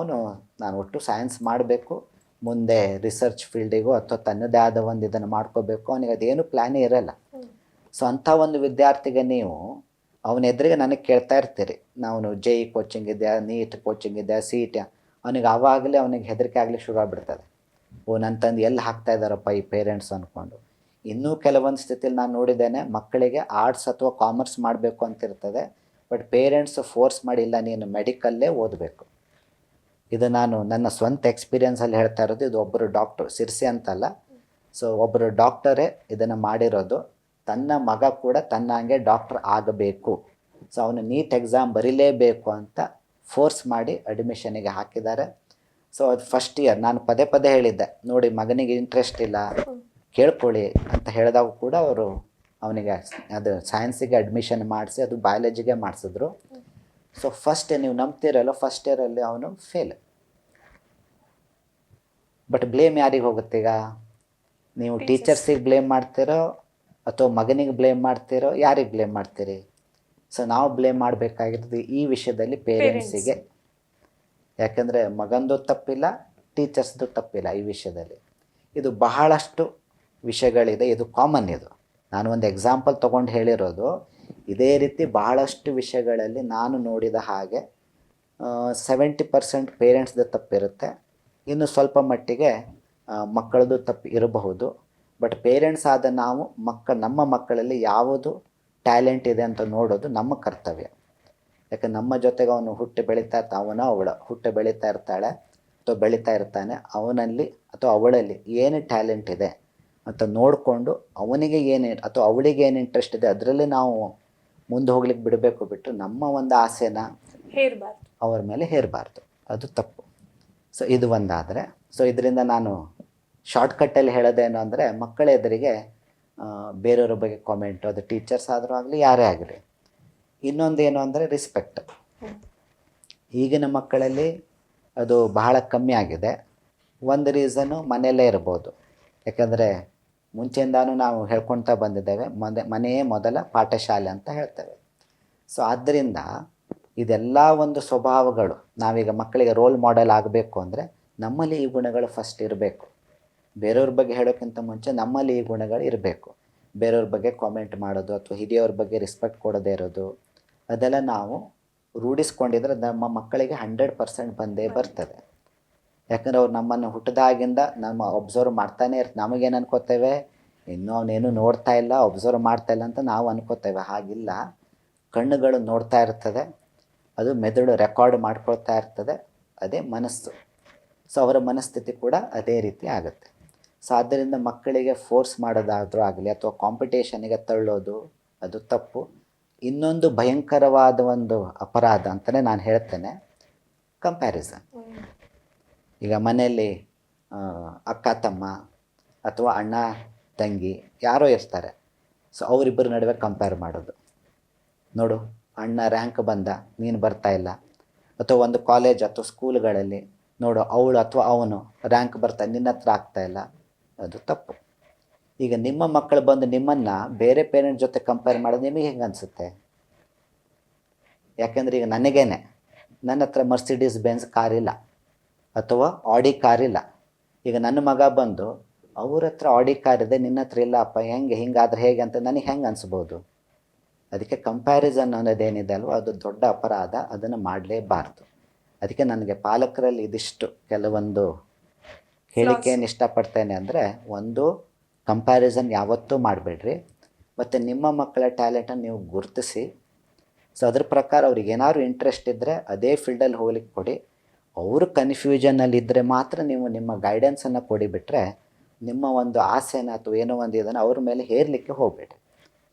[SPEAKER 3] ನಾನು ಒಟ್ಟು ಸೈನ್ಸ್ ಮಾಡಬೇಕು, ಮುಂದೆ ರಿಸರ್ಚ್ ಫೀಲ್ಡಿಗೂ ಅಥವಾ ತನ್ನದೇ ಆದ ಒಂದು ಇದನ್ನು ಮಾಡ್ಕೋಬೇಕು, ಅವನಿಗೆ ಅದೇನು ಪ್ಲ್ಯಾನೇ ಇರೋಲ್ಲ. ಸೊ ಅಂಥ ಒಂದು ವಿದ್ಯಾರ್ಥಿಗೆ ನೀವು ಅವನ ಎದುರಿಗೆ ನನಗೆ ಕೇಳ್ತಾ ಇರ್ತೀರಿ, ನಾವು JE ಕೋಚಿಂಗ್ ಇದೆಯಾ, ನೀಟ್ ಕೋಚಿಂಗ್ ಇದೆಯಾ, CET, ಅವನಿಗೆ ಆವಾಗಲೇ ಅವನಿಗೆ ಹೆದರಿಕೆ ಆಗಲಿ ಶುರು ಆಗ್ಬಿಡ್ತದೆ. ನನ್ನ ತಂದು ಎಲ್ಲಿ ಹಾಕ್ತಾ ಇದ್ದಾರಪ್ಪ ಈ ಪೇರೆಂಟ್ಸ್ ಅಂದ್ಕೊಂಡು. ಇನ್ನೂ ಕೆಲವೊಂದು ಸ್ಥಿತಿಲಿ ನಾನು ನೋಡಿದ್ದೇನೆ, ಮಕ್ಕಳಿಗೆ ಆರ್ಟ್ಸ್ ಅಥವಾ ಕಾಮರ್ಸ್ ಮಾಡಬೇಕು ಅಂತಿರ್ತದೆ, ಬಟ್ ಪೇರೆಂಟ್ಸ್ ಫೋರ್ಸ್ ಮಾಡಿಲ್ಲ ನೀನು ಮೆಡಿಕಲ್ಲೇ ಓದಬೇಕು. ಇದು ನಾನು ನನ್ನ ಸ್ವಂತ ಎಕ್ಸ್ಪೀರಿಯನ್ಸಲ್ಲಿ ಹೇಳ್ತಾ ಇರೋದು. ಇದು ಒಬ್ಬರು ಡಾಕ್ಟರ್, ಸಿರ್ಸಿ ಅಂತಲ್ಲ, ಸೊ ಒಬ್ಬರು ಡಾಕ್ಟರೇ ಇದನ್ನು ಮಾಡಿರೋದು. ತನ್ನ ಮಗ ಕೂಡ ತನ್ನ ಹಂಗೆ ಡಾಕ್ಟರ್ ಆಗಬೇಕು, ಸೊ ಅವನು ನೀಟ್ ಎಕ್ಸಾಮ್ ಬರೀಲೇಬೇಕು ಅಂತ ಫೋರ್ಸ್ ಮಾಡಿ ಅಡ್ಮಿಷನಿಗೆ ಹಾಕಿದ್ದಾರೆ. ಸೊ ಅದು ಫಸ್ಟ್ ಇಯರ್ ನಾನು ಪದೇ ಪದೇ ಹೇಳಿದ್ದೆ, ನೋಡಿ ಮಗನಿಗೆ ಇಂಟ್ರೆಸ್ಟ್ ಇಲ್ಲ ಕೇಳ್ಕೊಳ್ಳಿ ಅಂತ ಹೇಳಿದಾಗ ಕೂಡ ಅವರು ಅವನಿಗೆ ಅದು ಸೈನ್ಸಿಗೆ ಅಡ್ಮಿಷನ್ ಮಾಡಿಸಿ ಅದು ಬಯಾಲಜಿಗೆ ಮಾಡಿಸಿದ್ರು. ಸೊ ಫಸ್ಟ್ ನೀವು ನಂಬ್ತಿರಲ್ಲ, ಫಸ್ಟ್ ಇಯರಲ್ಲಿ ಅವನು ಫೇಲ್. ಬಟ್ ಬ್ಲೇಮ್ ಯಾರಿಗೆ ಹೋಗುತ್ತೆ ಈಗ? ನೀವು ಟೀಚರ್ಸಿಗೆ ಬ್ಲೇಮ್ ಮಾಡ್ತೀರೋ ಅಥವಾ ಮಗನಿಗೆ ಬ್ಲೇಮ್ ಮಾಡ್ತೀರೋ, ಯಾರಿಗೆ ಬ್ಲೇಮ್ ಮಾಡ್ತೀರಿ? ಸೊ ನಾವು ಬ್ಲೇಮ್ ಮಾಡಬೇಕಾಗಿರೋದು ಈ ವಿಷಯದಲ್ಲಿ ಪೇರೆಂಟ್ಸಿಗೆ. ಯಾಕಂದರೆ ಮಗಂದು ತಪ್ಪಿಲ್ಲ, ಟೀಚರ್ಸ್ದು ತಪ್ಪಿಲ್ಲ ಈ ವಿಷಯದಲ್ಲಿ. ಇದು ಬಹಳಷ್ಟು ವಿಷಯಗಳಿದೆ, ಇದು ಕಾಮನ್. ಇದು ನಾನು ಒಂದು ಎಕ್ಸಾಂಪಲ್ ತೊಗೊಂಡು ಹೇಳಿರೋದು. ಇದೇ ರೀತಿ ಬಹಳಷ್ಟು ವಿಷಯಗಳಲ್ಲಿ ನಾನು ನೋಡಿದ ಹಾಗೆ 70% ಪೇರೆಂಟ್ಸ್ದು ತಪ್ಪಿರುತ್ತೆ, ಇನ್ನು ಸ್ವಲ್ಪ ಮಟ್ಟಿಗೆ ಮಕ್ಕಳದು ತಪ್ಪು ಇರಬಹುದು. ಬಟ್ ಪೇರೆಂಟ್ಸ್ ಆದ ನಾವು ನಮ್ಮ ಮಕ್ಕಳಲ್ಲಿ ಯಾವುದು ಟ್ಯಾಲೆಂಟ್ ಇದೆ ಅಂತ ನೋಡೋದು ನಮ್ಮ ಕರ್ತವ್ಯ. ಯಾಕಂದ್ರೆ ನಮ್ಮ ಜೊತೆಗೆ ಅವನು ಹುಟ್ಟಿ ಬೆಳೀತಾ ಬೆಳೀತಾ ಇರ್ತಾಳೆ ಅಥವಾ ಬೆಳೀತಾ ಇರ್ತಾನೆ, ಅವನಲ್ಲಿ ಅಥವಾ ಅವಳಲ್ಲಿ ಏನು ಟ್ಯಾಲೆಂಟ್ ಇದೆ ಅಂತ ನೋಡಿಕೊಂಡು ಅವನಿಗೆ ಏನು ಅಥವಾ ಅವಳಿಗೆ ಏನು ಇಂಟ್ರೆಸ್ಟ್ ಇದೆ ಅದರಲ್ಲಿ ನಾವು ಮುಂದೆ ಹೋಗ್ಲಿಕ್ಕೆ ಬಿಡಬೇಕು, ಬಿಟ್ಟು ನಮ್ಮ ಒಂದು ಆಸೆನ ಅವ್ರ ಮೇಲೆ ಹೇರಬಾರ್ದು, ಅದು ತಪ್ಪು. ಸೊ ಇದು ಒಂದಾದರೆ, ಸೊ ಇದರಿಂದ ನಾನು ಶಾರ್ಟ್ಕಟ್ಟಲ್ಲಿ ಹೇಳೋದೇನು ಅಂದರೆ, ಮಕ್ಕಳ ಎದುರಿಗೆ ಬೇರೆಯವ್ರ ಬಗ್ಗೆ ಕಾಮೆಂಟು, ಅದು ಟೀಚರ್ಸ್ ಆದರೂ ಆಗಲಿ ಯಾರೇ ಆಗಲಿ. ಇನ್ನೊಂದೇನು ಅಂದರೆ ರೆಸ್ಪೆಕ್ಟ್. ಈಗಿನ ಮಕ್ಕಳಲ್ಲಿ ಅದು ಬಹಳ ಕಮ್ಮಿ ಆಗಿದೆ. ಒಂದು ರೀಸನ್ನು ಮನೆಯಲ್ಲೇ ಇರ್ಬೋದು, ಯಾಕಂದರೆ ಮುಂಚೆಯಿಂದಾನು ನಾವು ಹೇಳ್ಕೊಳ್ತಾ ಬಂದಿದ್ದೇವೆ, ಮನೆಯೇ ಮೊದಲ ಪಾಠಶಾಲೆ ಅಂತ ಹೇಳ್ತೇವೆ. ಸೊ ಆದ್ದರಿಂದ ಇದೆಲ್ಲ ಒಂದು ಸ್ವಭಾವಗಳು ನಾವೀಗ ಮಕ್ಕಳಿಗೆ ರೋಲ್ ಮಾಡೆಲ್ ಆಗಬೇಕು ಅಂದರೆ ನಮ್ಮಲ್ಲಿ ಈ ಗುಣಗಳು ಫಸ್ಟ್ ಇರಬೇಕು. ಬೇರೆಯವ್ರ ಬಗ್ಗೆ ಹೇಳೋಕ್ಕಿಂತ ಮುಂಚೆ ನಮ್ಮಲ್ಲಿ ಈ ಗುಣಗಳು ಇರಬೇಕು. ಬೇರೆಯವ್ರ ಬಗ್ಗೆ ಕಾಮೆಂಟ್ ಮಾಡೋದು ಅಥವಾ ಹಿರಿಯವ್ರ ಬಗ್ಗೆ ರೆಸ್ಪೆಕ್ಟ್ ಕೊಡದೇ ಇರೋದು, ಅದೆಲ್ಲ ನಾವು ರೂಢಿಸ್ಕೊಂಡಿದ್ರೆ ನಮ್ಮ ಮಕ್ಕಳಿಗೆ 100% ಬಂದೇ ಬರ್ತದೆ. ಯಾಕಂದರೆ ಅವ್ರು ನಮ್ಮನ್ನು ಹುಟ್ಟಿದಾಗಿಂದ ಒಬ್ಸರ್ವ್ ಮಾಡ್ತಾನೆ ನಮಗೇನು ಅನ್ಕೋತೇವೆ, ಇನ್ನೂ ಅವನೇನು ನೋಡ್ತಾ ಇಲ್ಲ, ಒಬ್ಸರ್ವ್ ಮಾಡ್ತಾ ಇಲ್ಲ ಅಂತ ನಾವು ಅನ್ಕೋತೇವೆ. ಹಾಗಿಲ್ಲ, ಕಣ್ಣುಗಳು ನೋಡ್ತಾ ಇರ್ತದೆ, ಅದು ಮೆದುಳು ರೆಕಾರ್ಡ್ ಮಾಡ್ಕೊಳ್ತಾ ಇರ್ತದೆ, ಅದೇ ಮನಸ್ಸು. ಸೊ ಅವರ ಮನಸ್ಥಿತಿ ಕೂಡ ಅದೇ ರೀತಿ ಆಗುತ್ತೆ. ಸೊ ಆದ್ದರಿಂದ ಮಕ್ಕಳಿಗೆ ಫೋರ್ಸ್ ಮಾಡೋದಾದರೂ ಆಗಲಿ ಅಥವಾ ಕಾಂಪಿಟೇಷನಿಗೆ ತಳ್ಳೋದು ಅದು ತಪ್ಪು. ಇನ್ನೊಂದು ಭಯಂಕರವಾದ ಒಂದು ಅಪರಾಧ ಅಂತಲೇ ನಾನು ಹೇಳ್ತೇನೆ, ಕಂಪ್ಯಾರಿಸನ್. ಈಗ ಮನೆಯಲ್ಲಿ ಅಕ್ಕ ತಮ್ಮ ಅಥವಾ ಅಣ್ಣ ತಂಗಿ ಯಾರೋ ಇರ್ತಾರೆ, ಸೊ ಅವರಿಬ್ಬರ ನಡುವೆ ಕಂಪೇರ್ ಮಾಡೋದು. ನೋಡು ಅಣ್ಣ ರ್ಯಾಂಕ್ ಬಂದ, ನೀನು ಬರ್ತಾ ಇಲ್ಲ. ಅಥವಾ ಒಂದು ಕಾಲೇಜ್ ಅಥವಾ ಸ್ಕೂಲ್ಗಳಲ್ಲಿ ನೋಡು ಅವಳು ಅಥವಾ ಅವನು ರ್ಯಾಂಕ್ ಬರ್ತಾ, ನಿನ್ನ ಹತ್ರ ಆಗ್ತಾ ಇಲ್ಲ, ಅದು ತಪ್ಪು. ಈಗ ನಿಮ್ಮ ಮಕ್ಕಳು ಬಂದು ನಿಮ್ಮನ್ನು ಬೇರೆ ಪೇರೆಂಟ್ ಜೊತೆ ಕಂಪೇರ್ ಮಾಡೋದು ನಿಮಗೆ ಹೆಂಗೆ ಅನಿಸುತ್ತೆ? ಯಾಕೆಂದರೆ ಈಗ ನನಗೇನೆ ನನ್ನ ಹತ್ರ ಮರ್ಸಿಡೀಸ್ ಬೆನ್ಸ್ ಕಾರ್ ಇಲ್ಲ ಅಥವಾ ಆಡಿ ಕಾರ್ ಇಲ್ಲ. ಈಗ ನನ್ನ ಮಗ ಬಂದು ಅವ್ರ ಹತ್ರ ಆಡಿ ಕಾರ್ ಇದೆ, ನಿನ್ನ ಹತ್ರ ಇಲ್ಲ ಅಪ್ಪ, ಹಿಂಗಾದ್ರೆ ಹೇಗೆ ಅಂತ ನನಗೆ ಹೆಂಗೆ ಅನಿಸ್ಬೋದು? ಅದಕ್ಕೆ ಕಂಪ್ಯಾರಿಸನ್ ಅನ್ನೋದೇನಿದೆ ಅಲ್ವ, ಅದು ದೊಡ್ಡ ಅಪರಾಧ, ಅದನ್ನು ಮಾಡಲೇಬಾರ್ದು. ಅದಕ್ಕೆ ನನಗೆ ಪಾಲಕರಲ್ಲಿ ಇದಿಷ್ಟು ಕೆಲವೊಂದು ಹೇಳಿಕೆಯನ್ನು ಇಷ್ಟಪಡ್ತೇನೆ ಅಂದರೆ, ಒಂದು, ಕಂಪ್ಯಾರಿಸನ್ ಯಾವತ್ತೂ ಮಾಡಬೇಡ್ರಿ. ಮತ್ತು ನಿಮ್ಮ ಮಕ್ಕಳ ಟ್ಯಾಲೆಂಟನ್ನು ನೀವು ಗುರುತಿಸಿ, ಸೊ ಅದ್ರ ಪ್ರಕಾರ ಅವ್ರಿಗೆ ಏನಾದ್ರು ಇಂಟ್ರೆಸ್ಟ್ ಇದ್ದರೆ ಅದೇ ಫೀಲ್ಡಲ್ಲಿ ಹೋಗ್ಲಿಕ್ಕೆ ಕೊಡಿ. ಅವರು ಕನ್ಫ್ಯೂಷನಲ್ಲಿದ್ದರೆ ಮಾತ್ರ ನೀವು ನಿಮ್ಮ ಗೈಡೆನ್ಸನ್ನು ಕೊಡಿಬಿಟ್ರೆ ನಿಮ್ಮ ಒಂದು ಆಸೆನ ಅಥವಾ ಏನೋ ಒಂದು ಇದನ್ನು ಅವ್ರ ಮೇಲೆ ಹೇರಲಿಕ್ಕೆ ಹೋಗಬೇಡಿ.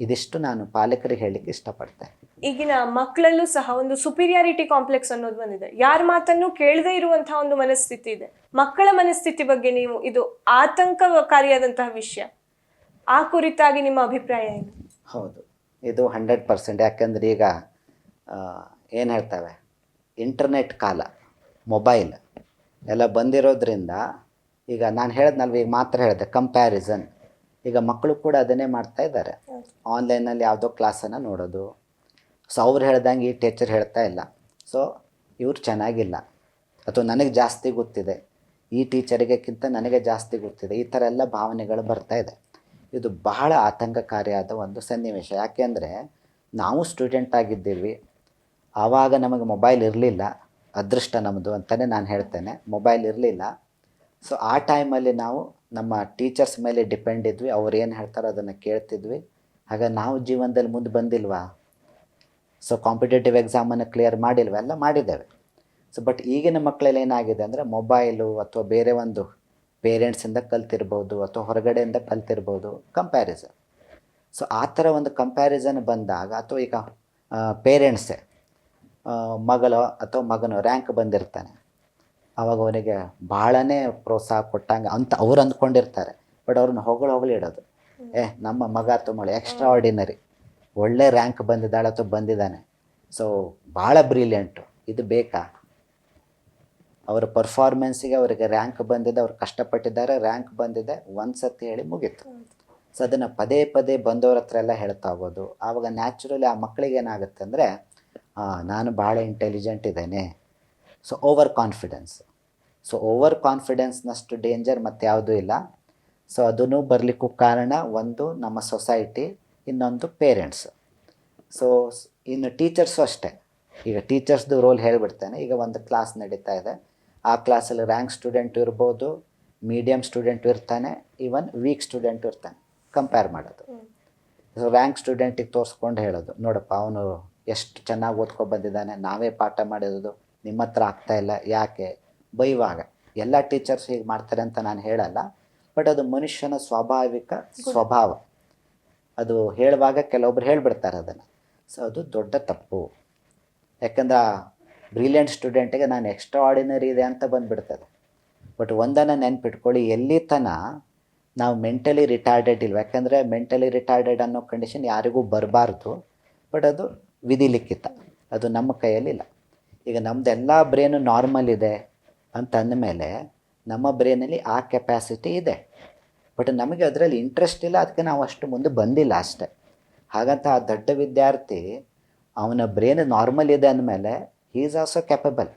[SPEAKER 3] ಇದಿಷ್ಟು ನಾನು ಪಾಲಕರಿಗೆ ಹೇಳಲಿಕ್ಕೆ ಇಷ್ಟಪಡ್ತೇನೆ.
[SPEAKER 1] ಈಗಿನ ಮಕ್ಕಳಲ್ಲೂ ಸಹ ಒಂದು ಸುಪೀರಿಯಾರಿಟಿ ಕಾಂಪ್ಲೆಕ್ಸ್ ಅನ್ನೋದು ಬಂದಿದೆ. ಯಾರ ಮಾತನ್ನು ಕೇಳದೇ ಇರುವಂತಹ ಒಂದು ಮನಸ್ಥಿತಿ ಇದೆ. ಮಕ್ಕಳ ಮನಸ್ಥಿತಿ ಬಗ್ಗೆ ನೀವು, ಇದು ಆತಂಕಕಾರಿಯಾದಂತಹ ವಿಷಯ, ಆ ಕುರಿತಾಗಿ ನಿಮ್ಮ ಅಭಿಪ್ರಾಯ ಏನು?
[SPEAKER 3] ಹೌದು, ಇದು 100%. ಯಾಕೆಂದರೆ ಈಗ ಏನು ಹೇಳ್ತೇವೆ, ಇಂಟರ್ನೆಟ್ ಕಾಲ, ಮೊಬೈಲ್ ಎಲ್ಲ ಬಂದಿರೋದ್ರಿಂದ ಈಗ ನಾನು ಹೇಳಿದ್ನಲ್ವ, ಈಗ ಮಾತ್ರ ಹೇಳಿದೆ ಕಂಪ್ಯಾರಿಸನ್. ಈಗ ಮಕ್ಕಳು ಕೂಡ ಅದನ್ನೇ ಮಾಡ್ತಾ ಇದ್ದಾರೆ. ಆನ್ಲೈನಲ್ಲಿ ಯಾವುದೋ ಕ್ಲಾಸನ್ನು ನೋಡೋದು. ಸೊ ಅವ್ರು ಹೇಳ್ದಂಗೆ ಈ ಟೀಚರ್ ಹೇಳ್ತಾ ಇಲ್ಲ, ಸೊ ಇವ್ರು ಚೆನ್ನಾಗಿಲ್ಲ, ಅಥವಾ ನನಗೆ ಜಾಸ್ತಿ ಗೊತ್ತಿದೆ, ಈ ಟೀಚರಿಗೆಕ್ಕಿಂತ ನನಗೆ ಜಾಸ್ತಿ ಗೊತ್ತಿದೆ, ಈ ಥರ ಎಲ್ಲ ಭಾವನೆಗಳು ಬರ್ತಾ ಇದೆ. ಇದು ಬಹಳ ಆತಂಕಕಾರಿಯಾದ ಒಂದು ಸನ್ನಿವೇಶ. ಯಾಕೆಂದರೆ ನಾವು ಸ್ಟೂಡೆಂಟ್ ಆಗಿದ್ದೀವಿ, ಆವಾಗ ನಮಗೆ ಮೊಬೈಲ್ ಇರಲಿಲ್ಲ, ಅದೃಷ್ಟ ನಮ್ಮದು ಅಂತಲೇ ನಾನು ಹೇಳ್ತೇನೆ. ಮೊಬೈಲ್ ಇರಲಿಲ್ಲ. ಸೊ ಆ ಟೈಮಲ್ಲಿ ನಾವು ನಮ್ಮ ಟೀಚರ್ಸ್ ಮೇಲೆ ಡಿಪೆಂಡ್ ಇದ್ವಿ, ಅವ್ರು ಏನು ಹೇಳ್ತಾರೋ ಅದನ್ನು ಕೇಳ್ತಿದ್ವಿ. ಹಾಗೆ ನಾವು ಜೀವನದಲ್ಲಿ ಮುಂದೆ ಬಂದಿಲ್ವಾ? ಸೊ ಕಾಂಪಿಟೇಟಿವ್ ಎಕ್ಸಾಮನ್ನು ಕ್ಲಿಯರ್ ಮಾಡಿಲ್ವ? ಎಲ್ಲ ಮಾಡಿದ್ದೇವೆ. ಸೊ ಬಟ್ ಈಗಿನ ಮಕ್ಕಳಲ್ಲಿ ಏನಾಗಿದೆ ಅಂದರೆ, ಮೊಬೈಲು ಅಥವಾ ಬೇರೆ ಒಂದು ಪೇರೆಂಟ್ಸಿಂದ ಕಲ್ತಿರ್ಬೋದು ಅಥವಾ ಹೊರಗಡೆಯಿಂದ ಕಲ್ತಿರ್ಬೋದು, ಕಂಪ್ಯಾರಿಸನ್. ಸೊ ಆ ಥರ ಒಂದು ಕಂಪ್ಯಾರಿಸನ್ ಬಂದಾಗ, ಅಥವಾ ಈಗ ಪೇರೆಂಟ್ಸೇ ಮಗಳೋ ಅಥವಾ ಮಗನೋ ರ್ಯಾಂಕ್ ಬಂದಿರ್ತಾನೆ, ಆವಾಗ ಅವನಿಗೆ ಭಾಳನೇ ಪ್ರೋತ್ಸಾಹ ಕೊಟ್ಟಂಗೆ ಅಂತ ಅವ್ರು ಅಂದ್ಕೊಂಡಿರ್ತಾರೆ. ಬಟ್ ಅವ್ರನ್ನ ಹೊಗಳು ಇಡೋದು, ನಮ್ಮ ಮಗ ಅಥವಾ ಮಗಳು ಎಕ್ಸ್ಟ್ರಾ ಆರ್ಡಿನರಿ, ಒಳ್ಳೆ ರ್ಯಾಂಕ್ ಬಂದಿದ್ದಾಳೆ ಅಥವಾ ಬಂದಿದ್ದಾನೆ, ಸೊ ಭಾಳ ಬ್ರಿಲಿಯಂಟು, ಇದು ಬೇಕಾ? ಅವರ ಪರ್ಫಾರ್ಮೆನ್ಸಿಗೆ ಅವರಿಗೆ ರ್ಯಾಂಕ್ ಬಂದಿದೆ, ಅವ್ರು ಕಷ್ಟಪಟ್ಟಿದ್ದಾರೆ, ರ್ಯಾಂಕ್ ಬಂದಿದೆ, ಒಂದು ಸತಿ ಹೇಳಿ ಮುಗೀತು. ಸೊ ಅದನ್ನು ಪದೇ ಪದೇ ಬಂದವ್ರ ಹತ್ರ ಎಲ್ಲ ಹೇಳ್ತಾ ಹೋಗೋದು. ಆವಾಗ ನ್ಯಾಚುರಲಿ ಆ ಮಕ್ಕಳಿಗೆ ಏನಾಗುತ್ತೆ ಅಂದರೆ, ನಾನು ಭಾಳ ಇಂಟೆಲಿಜೆಂಟ್ ಇದ್ದೇನೆ. So over confidence. So over ಕಾನ್ಫಿಡೆನ್ಸ್ನಷ್ಟು ಡೇಂಜರ್ ಮತ್ತು ಯಾವುದೂ ಇಲ್ಲ. ಸೊ ಅದನ್ನು ಬರಲಿಕ್ಕೂ ಕಾರಣ ಒಂದು ನಮ್ಮ ಸೊಸೈಟಿ, ಇನ್ನೊಂದು ಪೇರೆಂಟ್ಸ್. ಸೊ ಇನ್ನು ಟೀಚರ್ಸು ಅಷ್ಟೇ. ಈಗ ಟೀಚರ್ಸ್ದು ರೋಲ್ ಹೇಳಿಬಿಡ್ತೇನೆ. ಈಗ ಒಂದು ಕ್ಲಾಸ್ ನಡೀತಾ ಇದೆ, ಆ ಕ್ಲಾಸಲ್ಲಿ ರ್ಯಾಂಕ್ ಸ್ಟೂಡೆಂಟು ಇರ್ಬೋದು, ಮೀಡಿಯಮ್ ಸ್ಟೂಡೆಂಟು ಇರ್ತಾನೆ, ಈವನ್ ವೀಕ್ ಸ್ಟೂಡೆಂಟು ಇರ್ತಾನೆ. ಕಂಪೇರ್ ಮಾಡೋದು. ಸೊ ರ್ಯಾಂಕ್ ಸ್ಟೂಡೆಂಟಿಗೆ ತೋರಿಸ್ಕೊಂಡು ಹೇಳೋದು, ನೋಡಪ್ಪ ಅವನು ಎಷ್ಟು ಚೆನ್ನಾಗಿ ಓದ್ಕೊಂಡು ಬಂದಿದ್ದಾನೆ, ನಾವೇ ಪಾಠ ಮಾಡಿರೋದು, ನಿಮ್ಮ ಹತ್ರ ಆಗ್ತಾಯಿಲ್ಲ ಯಾಕೆ? ಬೈವಾಗ. ಎಲ್ಲ ಟೀಚರ್ಸ್ ಹೀಗೆ ಮಾಡ್ತಾರೆ ಅಂತ ನಾನು ಹೇಳಲ್ಲ, ಬಟ್ ಅದು ಮನುಷ್ಯನ ಸ್ವಾಭಾವಿಕ ಸ್ವಭಾವ. ಅದು ಹೇಳುವಾಗ ಕೆಲವೊಬ್ರು ಹೇಳಿಬಿಡ್ತಾರೆ ಅದನ್ನು. ಸೊ ಅದು ದೊಡ್ಡ ತಪ್ಪು. ಯಾಕಂದ್ರೆ ಆ ಬ್ರಿಲಿಯಂಟ್ ಸ್ಟೂಡೆಂಟಿಗೆ ನಾನು ಎಕ್ಸ್ಟ್ರಾ ಆರ್ಡಿನರಿ ಇದೆ ಅಂತ ಬಂದುಬಿಡ್ತದೆ. ಬಟ್ ಒಂದನ್ನು ನೆನ್ಪಿಟ್ಕೊಳ್ಳಿ, ಎಲ್ಲಿ ತನಕ ನಾವು ಮೆಂಟಲಿ ರಿಟಾರ್ಡೆಡ್ ಇಲ್ವ, ಯಾಕಂದರೆ ಮೆಂಟಲಿ ರಿಟಾರ್ಡೆಡ್ ಅನ್ನೋ ಕಂಡೀಷನ್ ಯಾರಿಗೂ ಬರಬಾರ್ದು. ಬಟ್ ಅದು ವಿಧಿಲಿಖಿತ, ಅದು ನಮ್ಮ ಕೈಯಲ್ಲಿಲ್ಲ. ಈಗ ನಮ್ಮದೆಲ್ಲ ಬ್ರೇನು ನಾರ್ಮಲ್ ಇದೆ ಅಂತ ಅಂದಮೇಲೆ ನಮ್ಮ ಬ್ರೇನಲ್ಲಿ ಆ ಕೆಪ್ಯಾಸಿಟಿ ಇದೆ. ಬಟ್ ನಮಗೆ ಅದರಲ್ಲಿ ಇಂಟ್ರೆಸ್ಟ್ ಇಲ್ಲ, ಅದಕ್ಕೆ ನಾವು ಅಷ್ಟು ಮುಂದೆ ಬಂದಿಲ್ಲ ಅಷ್ಟೆ. ಹಾಗಂತ ಆ ದೊಡ್ಡ ವಿದ್ಯಾರ್ಥಿ ಅವನ ಬ್ರೇನ್ ನಾರ್ಮಲ್ ಇದೆ ಅಂದಮೇಲೆ he is also capable.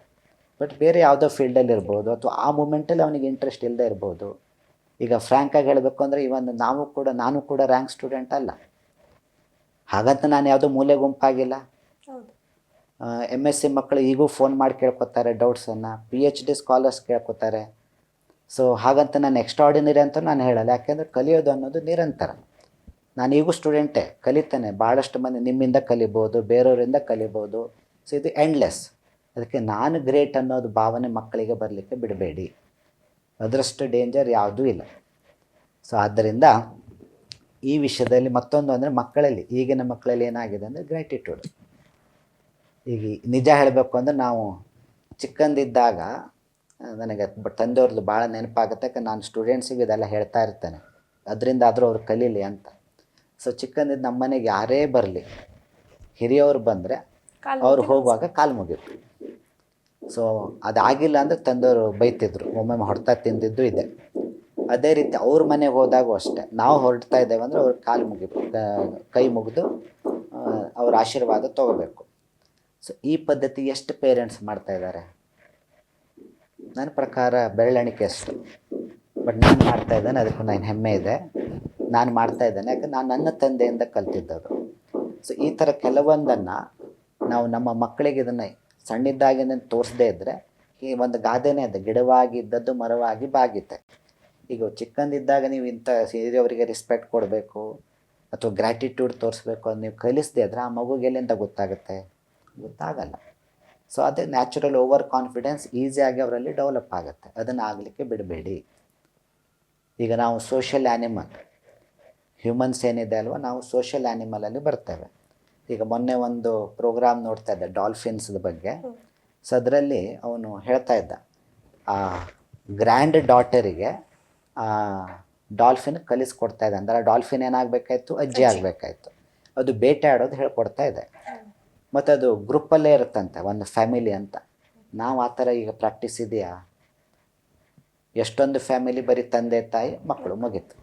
[SPEAKER 3] But ಬೇರೆ ಯಾವುದೋ ಫೀಲ್ಡಲ್ಲಿ ಇರ್ಬೋದು, ಅಥವಾ ಆ ಮೂಮೆಂಟಲ್ಲಿ ಅವನಿಗೆ ಇಂಟ್ರೆಸ್ಟ್ ಇಲ್ಲದೆ ಇರ್ಬೋದು. ಈಗ ಫ್ರ್ಯಾಂಕಾಗಿ ಹೇಳಬೇಕು ಅಂದರೆ, ನಾನು ಕೂಡ ರ್ಯಾಂಕ್ ಸ್ಟೂಡೆಂಟ್ ಅಲ್ಲ. ಹಾಗಂತ ನಾನು ಯಾವುದೋ ಮೂಲೆ ಗುಂಪಾಗಿಲ್ಲ. MSc ಮಕ್ಕಳು ಈಗೂ ಫೋನ್ ಮಾಡಿ ಕೇಳ್ಕೊತಾರೆ ಡೌಟ್ಸನ್ನು, PhD ಸ್ಕಾಲರ್ಸ್ ಕೇಳ್ಕೊತಾರೆ. ಸೊ ಹಾಗಂತ ನಾನು ಎಕ್ಸ್ಟ್ರಾ ಆರ್ಡಿನರಿ ಅಂತ ನಾನು ಹೇಳಲ್ಲ. ಯಾಕೆಂದರೆ ಕಲಿಯೋದು ಅನ್ನೋದು ನಿರಂತರ. ನಾನು ಈಗೂ ಸ್ಟೂಡೆಂಟೇ, ಕಲಿತಾನೆ. ಭಾಳಷ್ಟು ಮಂದಿ ನಿಮ್ಮಿಂದ ಕಲಿಬೋದು, ಬೇರೆಯವರಿಂದ ಕಲಿಬೋದು. ಸೊ ಇದು ಎಂಡ್ಲೆಸ್. ಅದಕ್ಕೆ ನಾನು ಗ್ರೇಟ್ ಅನ್ನೋದು ಭಾವನೆ ಮಕ್ಕಳಿಗೆ ಬರಲಿಕ್ಕೆ ಬಿಡಬೇಡಿ. ಅದರಷ್ಟು ಡೇಂಜರ್ ಯಾವುದೂ ಇಲ್ಲ. ಸೊ ಆದ್ದರಿಂದ ಈ ವಿಷಯದಲ್ಲಿ ಮತ್ತೊಂದು ಅಂದರೆ, ಮಕ್ಕಳಲ್ಲಿ, ಈಗಿನ ಮಕ್ಕಳಲ್ಲಿ ಏನಾಗಿದೆ ಅಂದರೆ ಗ್ರ್ಯಾಟಿಟ್ಯೂಡ್. ಈಗ ನಿಜ ಹೇಳಬೇಕು ಅಂದರೆ, ನಾವು ಚಿಕ್ಕಂದಿದ್ದಾಗ ನನಗೆ ತಂದೆಯವ್ರದ್ದು ಭಾಳ ನೆನಪಾಗುತ್ತೆ. ಯಾಕೆ ನಾನು ಸ್ಟೂಡೆಂಟ್ಸಿಗೆ ಇದೆಲ್ಲ ಹೇಳ್ತಾ ಇರ್ತೇನೆ, ಅದರಿಂದ ಆದರೂ ಅವ್ರು ಕಲೀಲಿ ಅಂತ. ಸೊ ಚಿಕ್ಕಂದಿದ್ದು ನಮ್ಮ ಮನೆಗೆ ಯಾರೇ ಬರಲಿ, ಹಿರಿಯವರು ಬಂದರೆ ಅವ್ರು ಹೋಗುವಾಗ ಕಾಲು ಮುಗಿತು. ಸೊ ಅದಾಗಿಲ್ಲ ಅಂದರೆ ತಂದೆಯವರು ಬೈತಿದ್ರು, ಒಮ್ಮೊಮ್ಮೆ ಹೊಡ್ತಾ ತಿಂದಿದ್ದು ಇದೆ. ಅದೇ ರೀತಿ ಅವ್ರ ಮನೆಗೆ ಹೋದಾಗೂ ಅಷ್ಟೇ, ನಾವು ಹೊರಡ್ತಾ ಇದ್ದೇವೆ ಅಂದರೆ ಅವ್ರ ಕೈ ಮುಗಿದು ಅವ್ರ ಆಶೀರ್ವಾದ ತೊಗೋಬೇಕು. ಸೊ ಈ ಪದ್ಧತಿ ಎಷ್ಟು ಪೇರೆಂಟ್ಸ್ ಮಾಡ್ತಾಯಿದ್ದಾರೆ? ನನ್ನ ಪ್ರಕಾರ ಬೆರಳೆಣಿಕೆ ಅಷ್ಟು. ಬಟ್ ನಾನು ಮಾಡ್ತಾಯಿದ್ದೇನೆ, ಅದಕ್ಕೂ ನಾನು ಹೆಮ್ಮೆ ಇದೆ. ನಾನು ಮಾಡ್ತಾಯಿದ್ದೇನೆ, ಯಾಕಂದ್ರೆ ನಾನು ನನ್ನ ತಂದೆಯಿಂದ ಕಲ್ತಿದ್ದದು. ಸೊ ಈ ಥರ ಕೆಲವೊಂದನ್ನು ನಾವು ನಮ್ಮ ಮಕ್ಕಳಿಗೆ ಇದನ್ನು ಸಣ್ಣಿದ್ದಾಗಿಂದ ತೋರಿಸದೇ ಇದ್ದರೆ, ಈ ಒಂದು ಗಾದೆನೇ ಇದೆ, ಗಿಡವಾಗಿ ಇದ್ದದ್ದು ಮರವಾಗಿ ಬಾಗಿದೆ. ಈಗ ಚಿಕ್ಕಂದಿದ್ದಾಗ ನೀವು ಇಂಥ ಹಿರಿಯವರಿಗೆ ರೆಸ್ಪೆಕ್ಟ್ ಕೊಡಬೇಕು ಅಥವಾ ಗ್ರ್ಯಾಟಿಟ್ಯೂಡ್ ತೋರಿಸ್ಬೇಕು ಅಂತ ನೀವು ಕಲಿಸದೇ ಇದ್ದರೆ, ಆ ಮಗುಗೆ ಎಲ್ಲಿಂದ ಗೊತ್ತಾಗುತ್ತೆ? ಗೊತ್ತಾಗಲ್ಲ. ಸೊ ಅದೇ ನ್ಯಾಚುರಲ್ ಓವರ್ ಕಾನ್ಫಿಡೆನ್ಸ್ ಈಸಿಯಾಗಿ ಅವರಲ್ಲಿ ಡೆವಲಪ್ ಆಗುತ್ತೆ. ಅದನ್ನು ಆಗಲಿಕ್ಕೆ ಬಿಡಬೇಡಿ. ಈಗ ನಾವು ಸೋಷಿಯಲ್ ಆ್ಯನಿಮಲ್, ಹ್ಯೂಮನ್ಸ್ ಏನಿದೆ ಅಲ್ವ, ನಾವು ಸೋಷಿಯಲ್ ಆ್ಯನಿಮಲಲ್ಲಿ ಬರ್ತೇವೆ. ಈಗ ಮೊನ್ನೆ ಒಂದು ಪ್ರೋಗ್ರಾಮ್ ನೋಡ್ತಾ ಇದ್ದೆ ಡಾಲ್ಫಿನ್ಸ್ದ ಬಗ್ಗೆ. ಸೊ ಅದರಲ್ಲಿ ಅವನು ಹೇಳ್ತಾ ಇದ್ದ, ಆ ಗ್ರ್ಯಾಂಡ್ ಡಾಟರಿಗೆ ಡಾಲ್ಫಿನ್ ಕಲಿಸ್ಕೊಡ್ತಾ ಇದೆ. ಅಂದರೆ ಡಾಲ್ಫಿನ್ ಏನಾಗಬೇಕಾಯ್ತು, ಅಜ್ಜಿ ಆಗಬೇಕಾಯ್ತು. ಅದು ಬೇಟೆ ಆಡೋದು ಹೇಳ್ಕೊಡ್ತಾ ಇದೆ. ಮತ್ತು ಅದು ಗ್ರೂಪಲ್ಲೇ ಇರುತ್ತಂತೆ, ಒಂದು ಫ್ಯಾಮಿಲಿ ಅಂತ. ನಾವು ಆ ಥರ ಈಗ ಪ್ರಾಕ್ಟೀಸ್ ಇದೆಯಾ? ಎಷ್ಟೊಂದು ಫ್ಯಾಮಿಲಿ ಬರೀ ತಂದೆ ತಾಯಿ ಮಕ್ಕಳು ಮುಗೀತು.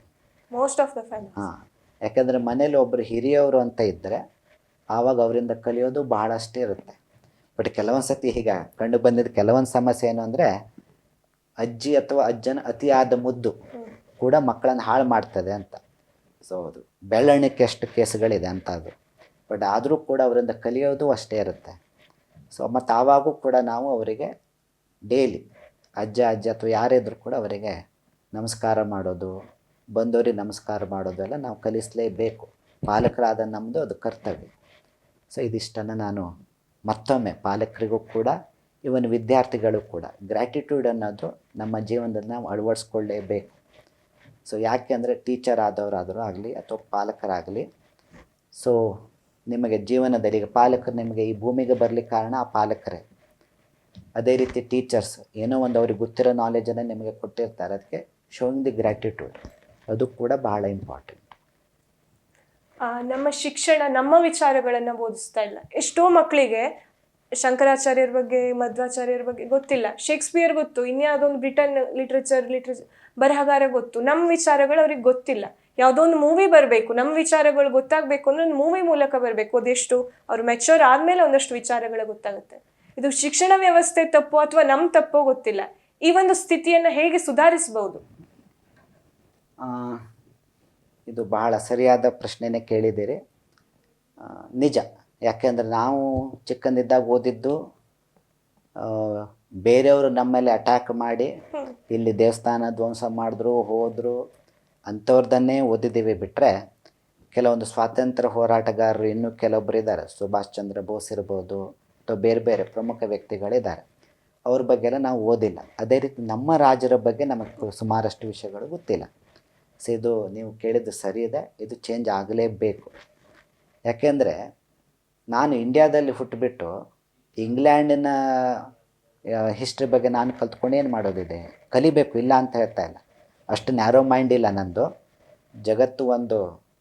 [SPEAKER 1] Most of the family.
[SPEAKER 3] ಹಾಂ, ಯಾಕೆಂದರೆ ಮನೇಲಿ ಒಬ್ಬರು ಹಿರಿಯವರು ಅಂತ ಇದ್ದರೆ ಆವಾಗ ಅವರಿಂದ ಕಲಿಯೋದು ಬಹಳಷ್ಟೇ ಇರುತ್ತೆ. ಬಟ್ ಕೆಲವೊಂದು ಸತಿ ಈಗ ಕಂಡು ಬಂದಿದ್ದು ಕೆಲವೊಂದು ಸಮಸ್ಯೆ ಏನು ಅಂದರೆ, ಅಜ್ಜಿ ಅಥವಾ ಅಜ್ಜನ ಅತಿಯಾದ ಮುದ್ದು ಕೂಡ ಮಕ್ಕಳನ್ನು ಹಾಳು ಮಾಡ್ತದೆ ಅಂತ. ಸೊ ಅದು ಬೆಳವಣಿಗೆ ಎಷ್ಟು ಕೇಸುಗಳಿದೆ ಅಂತ ಅದು. ಬಟ್ ಆದರೂ ಕೂಡ ಅವರಿಂದ ಕಲಿಯೋದು ಅಷ್ಟೇ ಇರುತ್ತೆ. ಸೊ ಮತ್ತು ಆವಾಗೂ ಕೂಡ ನಾವು ಅವರಿಗೆ ಡೈಲಿ ಅಜ್ಜ ಅಥವಾ ಯಾರಿದ್ರು ಕೂಡ ಅವರಿಗೆ ನಮಸ್ಕಾರ ಮಾಡೋದು, ಬಂದವರಿಗೆ ನಮಸ್ಕಾರ ಮಾಡೋದು ಎಲ್ಲ ನಾವು ಕಲಿಸಲೇಬೇಕು. ಪಾಲಕರಾದ ನಮ್ಮದು ಅದು ಕರ್ತವ್ಯ. ಸೊ ಇದಿಷ್ಟನ್ನು ನಾನು ಮತ್ತೊಮ್ಮೆ ಪಾಲಕರಿಗೂ ಕೂಡ, ಇವನ್ ವಿದ್ಯಾರ್ಥಿಗಳು ಕೂಡ ಗ್ರ್ಯಾಟಿಟ್ಯೂಡ್ ಅನ್ನೋದು ನಮ್ಮ ಜೀವನದಲ್ಲಿ ನಾವು ಅಳವಡಿಸ್ಕೊಳ್ಳೇಬೇಕು. ಸೊ ಯಾಕೆ ಅಂದರೆ ಟೀಚರ್ ಆದವರಾದರೂ ಆಗಲಿ ಅಥವಾ ಪಾಲಕರಾಗಲಿ, ಸೊ ನಿಮಗೆ ಜೀವನದಲ್ಲಿ ಈಗ ಪಾಲಕರು ನಿಮಗೆ ಈ ಭೂಮಿಗೆ ಬರಲಿಕ್ಕೆ ಕಾರಣ ಆ ಪಾಲಕರೇ. ಅದೇ ರೀತಿ ಟೀಚರ್ಸ್ ಏನೋ ಒಂದು ಅವ್ರಿಗೆ ಗೊತ್ತಿರೋ ನಾಲೆಜನ್ನು ನಿಮಗೆ ಕೊಟ್ಟಿರ್ತಾರೆ. ಅದಕ್ಕೆ ಶೋಯಿಂಗ್ ದಿ ಗ್ರ್ಯಾಟಿಟ್ಯೂಡ್ ಅದು ಕೂಡ ಬಹಳ ಇಂಪಾರ್ಟೆಂಟ್.
[SPEAKER 1] ನಮ್ಮ ಶಿಕ್ಷಣ ನಮ್ಮ ವಿಚಾರಗಳನ್ನು ಬೋಧಿಸ್ತಾ ಇಲ್ಲ. ಎಷ್ಟೋ ಮಕ್ಕಳಿಗೆ ಶಂಕರಾಚಾರ್ಯರ ಬಗ್ಗೆ, ಮಧ್ವಾಚಾರ್ಯರ ಬಗ್ಗೆ ಗೊತ್ತಿಲ್ಲ. ಶೇಕ್ಸ್ಪಿಯರ್ ಗೊತ್ತು, ಇನ್ಯಾವುದೊಂದು ಬ್ರಿಟನ್ ಲಿಟ್ರೇಚರ್ ಬರಹಗಾರ ಗೊತ್ತು. ನಮ್ಮ ವಿಚಾರಗಳು ಅವ್ರಿಗೆ ಗೊತ್ತಿಲ್ಲ. ಯಾವುದೋ ಒಂದು ಮೂವಿ ಬರಬೇಕು, ನಮ್ಮ ವಿಚಾರಗಳು ಗೊತ್ತಾಗಬೇಕು ಅಂದ್ರೆ ಒಂದು ಮೂವಿ ಮೂಲಕ ಬರಬೇಕು. ಅದೆಷ್ಟು ಅವ್ರು ಮೆಚೂರ್ ಆದಮೇಲೆ ಒಂದಷ್ಟು ವಿಚಾರಗಳು ಗೊತ್ತಾಗುತ್ತೆ. ಇದು ಶಿಕ್ಷಣ ವ್ಯವಸ್ಥೆ ತಪ್ಪು ಅಥವಾ ನಮ್ಮ ತಪ್ಪೋ ಗೊತ್ತಿಲ್ಲ. ಈ ಒಂದು ಸ್ಥಿತಿಯನ್ನು ಹೇಗೆ ಸುಧಾರಿಸಬಹುದು?
[SPEAKER 3] ಇದು ಬಹಳ ಸರಿಯಾದ ಪ್ರಶ್ನೆನೇ ಕೇಳಿದ್ದೀರಿ. ನಿಜ. ಯಾಕೆಂದರೆ ನಾವು ಚಿಕ್ಕಂದಿದ್ದಾಗ ಓದಿದ್ದು ಬೇರೆಯವರು ನಮ್ಮ ಮೇಲೆ ಅಟ್ಯಾಕ್ ಮಾಡಿ ಇಲ್ಲಿ ದೇವಸ್ಥಾನ ಧ್ವಂಸ ಮಾಡಿದ್ರು, ಹೋದರು ಅಂಥವ್ರದನ್ನೇ ಓದಿದ್ದೀವಿ. ಬಿಟ್ಟರೆ ಕೆಲವೊಂದು ಸ್ವಾತಂತ್ರ್ಯ ಹೋರಾಟಗಾರರು ಇನ್ನೂ ಕೆಲವೊಬ್ಬರು ಇದ್ದಾರೆ. ಸುಭಾಷ್ ಚಂದ್ರ ಬೋಸ್ ಇರ್ಬೋದು ಅಥವಾ ಬೇರೆ ಬೇರೆ ಪ್ರಮುಖ ವ್ಯಕ್ತಿಗಳಿದ್ದಾರೆ. ಅವ್ರ ಬಗ್ಗೆ ಎಲ್ಲ ನಾವು ಓದಿಲ್ಲ. ಅದೇ ರೀತಿ ನಮ್ಮ ರಾಜರ ಬಗ್ಗೆ ನಮಗೆ ಸುಮಾರಷ್ಟು ವಿಷಯಗಳು ಗೊತ್ತಿಲ್ಲ. ಸೊ ಇದು ನೀವು ಕೇಳಿದ್ದು ಸರಿ ಇದೆ. ಇದು ಚೇಂಜ್ ಆಗಲೇಬೇಕು. ಯಾಕೆಂದರೆ ನಾನು ಇಂಡಿಯಾದಲ್ಲಿ ಹುಟ್ಟುಬಿಟ್ಟು ಇಂಗ್ಲೆಂಡಿನ ಹಿಸ್ಟ್ರಿ ಬಗ್ಗೆ ನಾನು ಕಲ್ತ್ಕೊಂಡು ಏನು ಮಾಡೋದಿದೆ? ಕಲಿಬೇಕು, ಇಲ್ಲ ಅಂತ ಹೇಳ್ತಾ ಇಲ್ಲ. ಅಷ್ಟು ನ್ಯಾರೋ ಮೈಂಡ್ ಇಲ್ಲ ನಂದು. ಜಗತ್ತು ಒಂದು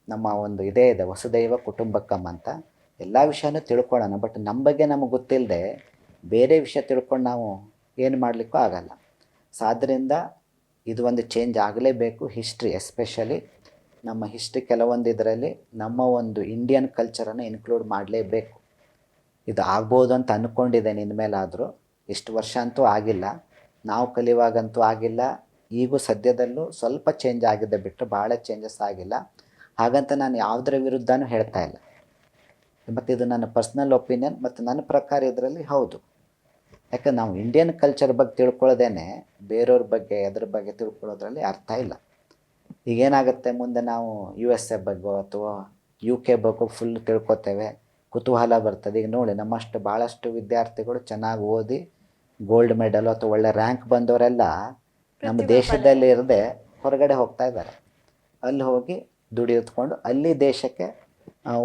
[SPEAKER 3] ನಮ್ಮ ಒಂದು ಇದೇ ಇದೆ, ವಸುದೈವ ಕುಟುಂಬಕಂ ಅಂತ. ಎಲ್ಲ ವಿಷಯನೂ ತಿಳ್ಕೊಳ್ಳೋಣ. ಬಟ್ ನಮ್ಮ ಬಗ್ಗೆ ನಮಗೆ ಗೊತ್ತಿಲ್ಲದೆ ಬೇರೆ ವಿಷಯ ತಿಳ್ಕೊಂಡು ನಾವು ಏನು ಮಾಡಲಿಕ್ಕೂ ಆಗಲ್ಲ. ಸೊ ಆದ್ದರಿಂದ ಇದು ಒಂದು ಚೇಂಜ್ ಆಗಲೇಬೇಕು. ಹಿಸ್ಟ್ರಿ ಎಸ್ಪೆಷಲಿ ನಮ್ಮ ಹಿಸ್ಟ್ರಿ ಕೆಲವೊಂದು ಇದರಲ್ಲಿ ನಮ್ಮ ಒಂದು ಇಂಡಿಯನ್ ಕಲ್ಚರನ್ನು ಇನ್ಕ್ಲೂಡ್ ಮಾಡಲೇಬೇಕು. ಇದು ಆಗ್ಬೋದು ಅಂತ ಅಂದ್ಕೊಂಡಿದ್ದೇನೆ ಇನ್ಮೇಲಾದರೂ. ಇಷ್ಟು ವರ್ಷ ಅಂತೂ ಆಗಿಲ್ಲ, ನಾವು ಕಲಿಯುವಾಗಂತೂ ಆಗಿಲ್ಲ. ಈಗೂ ಸದ್ಯದಲ್ಲೂ ಸ್ವಲ್ಪ ಚೇಂಜ್ ಆಗಿದೆ, ಬಿಟ್ಟರೆ ಭಾಳ ಚೇಂಜಸ್ ಆಗಿಲ್ಲ. ಹಾಗಂತ ನಾನು ಯಾವುದರ ವಿರುದ್ಧನೂ ಹೇಳ್ತಾ ಇಲ್ಲ. ಮತ್ತು ಇದು ನನ್ನ ಪರ್ಸ್ನಲ್ ಒಪಿನಿಯನ್. ಮತ್ತು ನನ್ನ ಪ್ರಕಾರ ಇದರಲ್ಲಿ ಹೌದು. ಯಾಕಂದ್ರೆ ನಾವು ಇಂಡಿಯನ್ ಕಲ್ಚರ್ ಬಗ್ಗೆ ತಿಳ್ಕೊಳ್ಳೋದೇನೆ ಬೇರೆಯವ್ರ ಬಗ್ಗೆ ಅದ್ರ ಬಗ್ಗೆ ತಿಳ್ಕೊಳ್ಳೋದ್ರಲ್ಲಿ ಅರ್ಥ ಇಲ್ಲ. ಈಗೇನಾಗುತ್ತೆ, ಮುಂದೆ ನಾವು USA ಬಗ್ಗೆ ಅಥವಾ UK ಬಗ್ಗೆ ಫುಲ್ ತಿಳ್ಕೊತೇವೆ, ಕುತೂಹಲ ಬರ್ತದೆ. ಈಗ ನೋಡಿ, ನಮ್ಮಷ್ಟು ಭಾಳಷ್ಟು ವಿದ್ಯಾರ್ಥಿಗಳು ಚೆನ್ನಾಗಿ ಓದಿ ಗೋಲ್ಡ್ ಮೆಡಲ್ ಅಥವಾ ಒಳ್ಳೆ ರ್ಯಾಂಕ್ ಬಂದವರೆಲ್ಲ ನಮ್ಮ ದೇಶದಲ್ಲಿ ಇರದೆ ಹೊರಗಡೆ ಹೋಗ್ತಾ ಇದ್ದಾರೆ. ಅಲ್ಲಿ ಹೋಗಿ ದುಡಿಯೋದ್ಕೊಂಡು ಅಲ್ಲಿ ದೇಶಕ್ಕೆ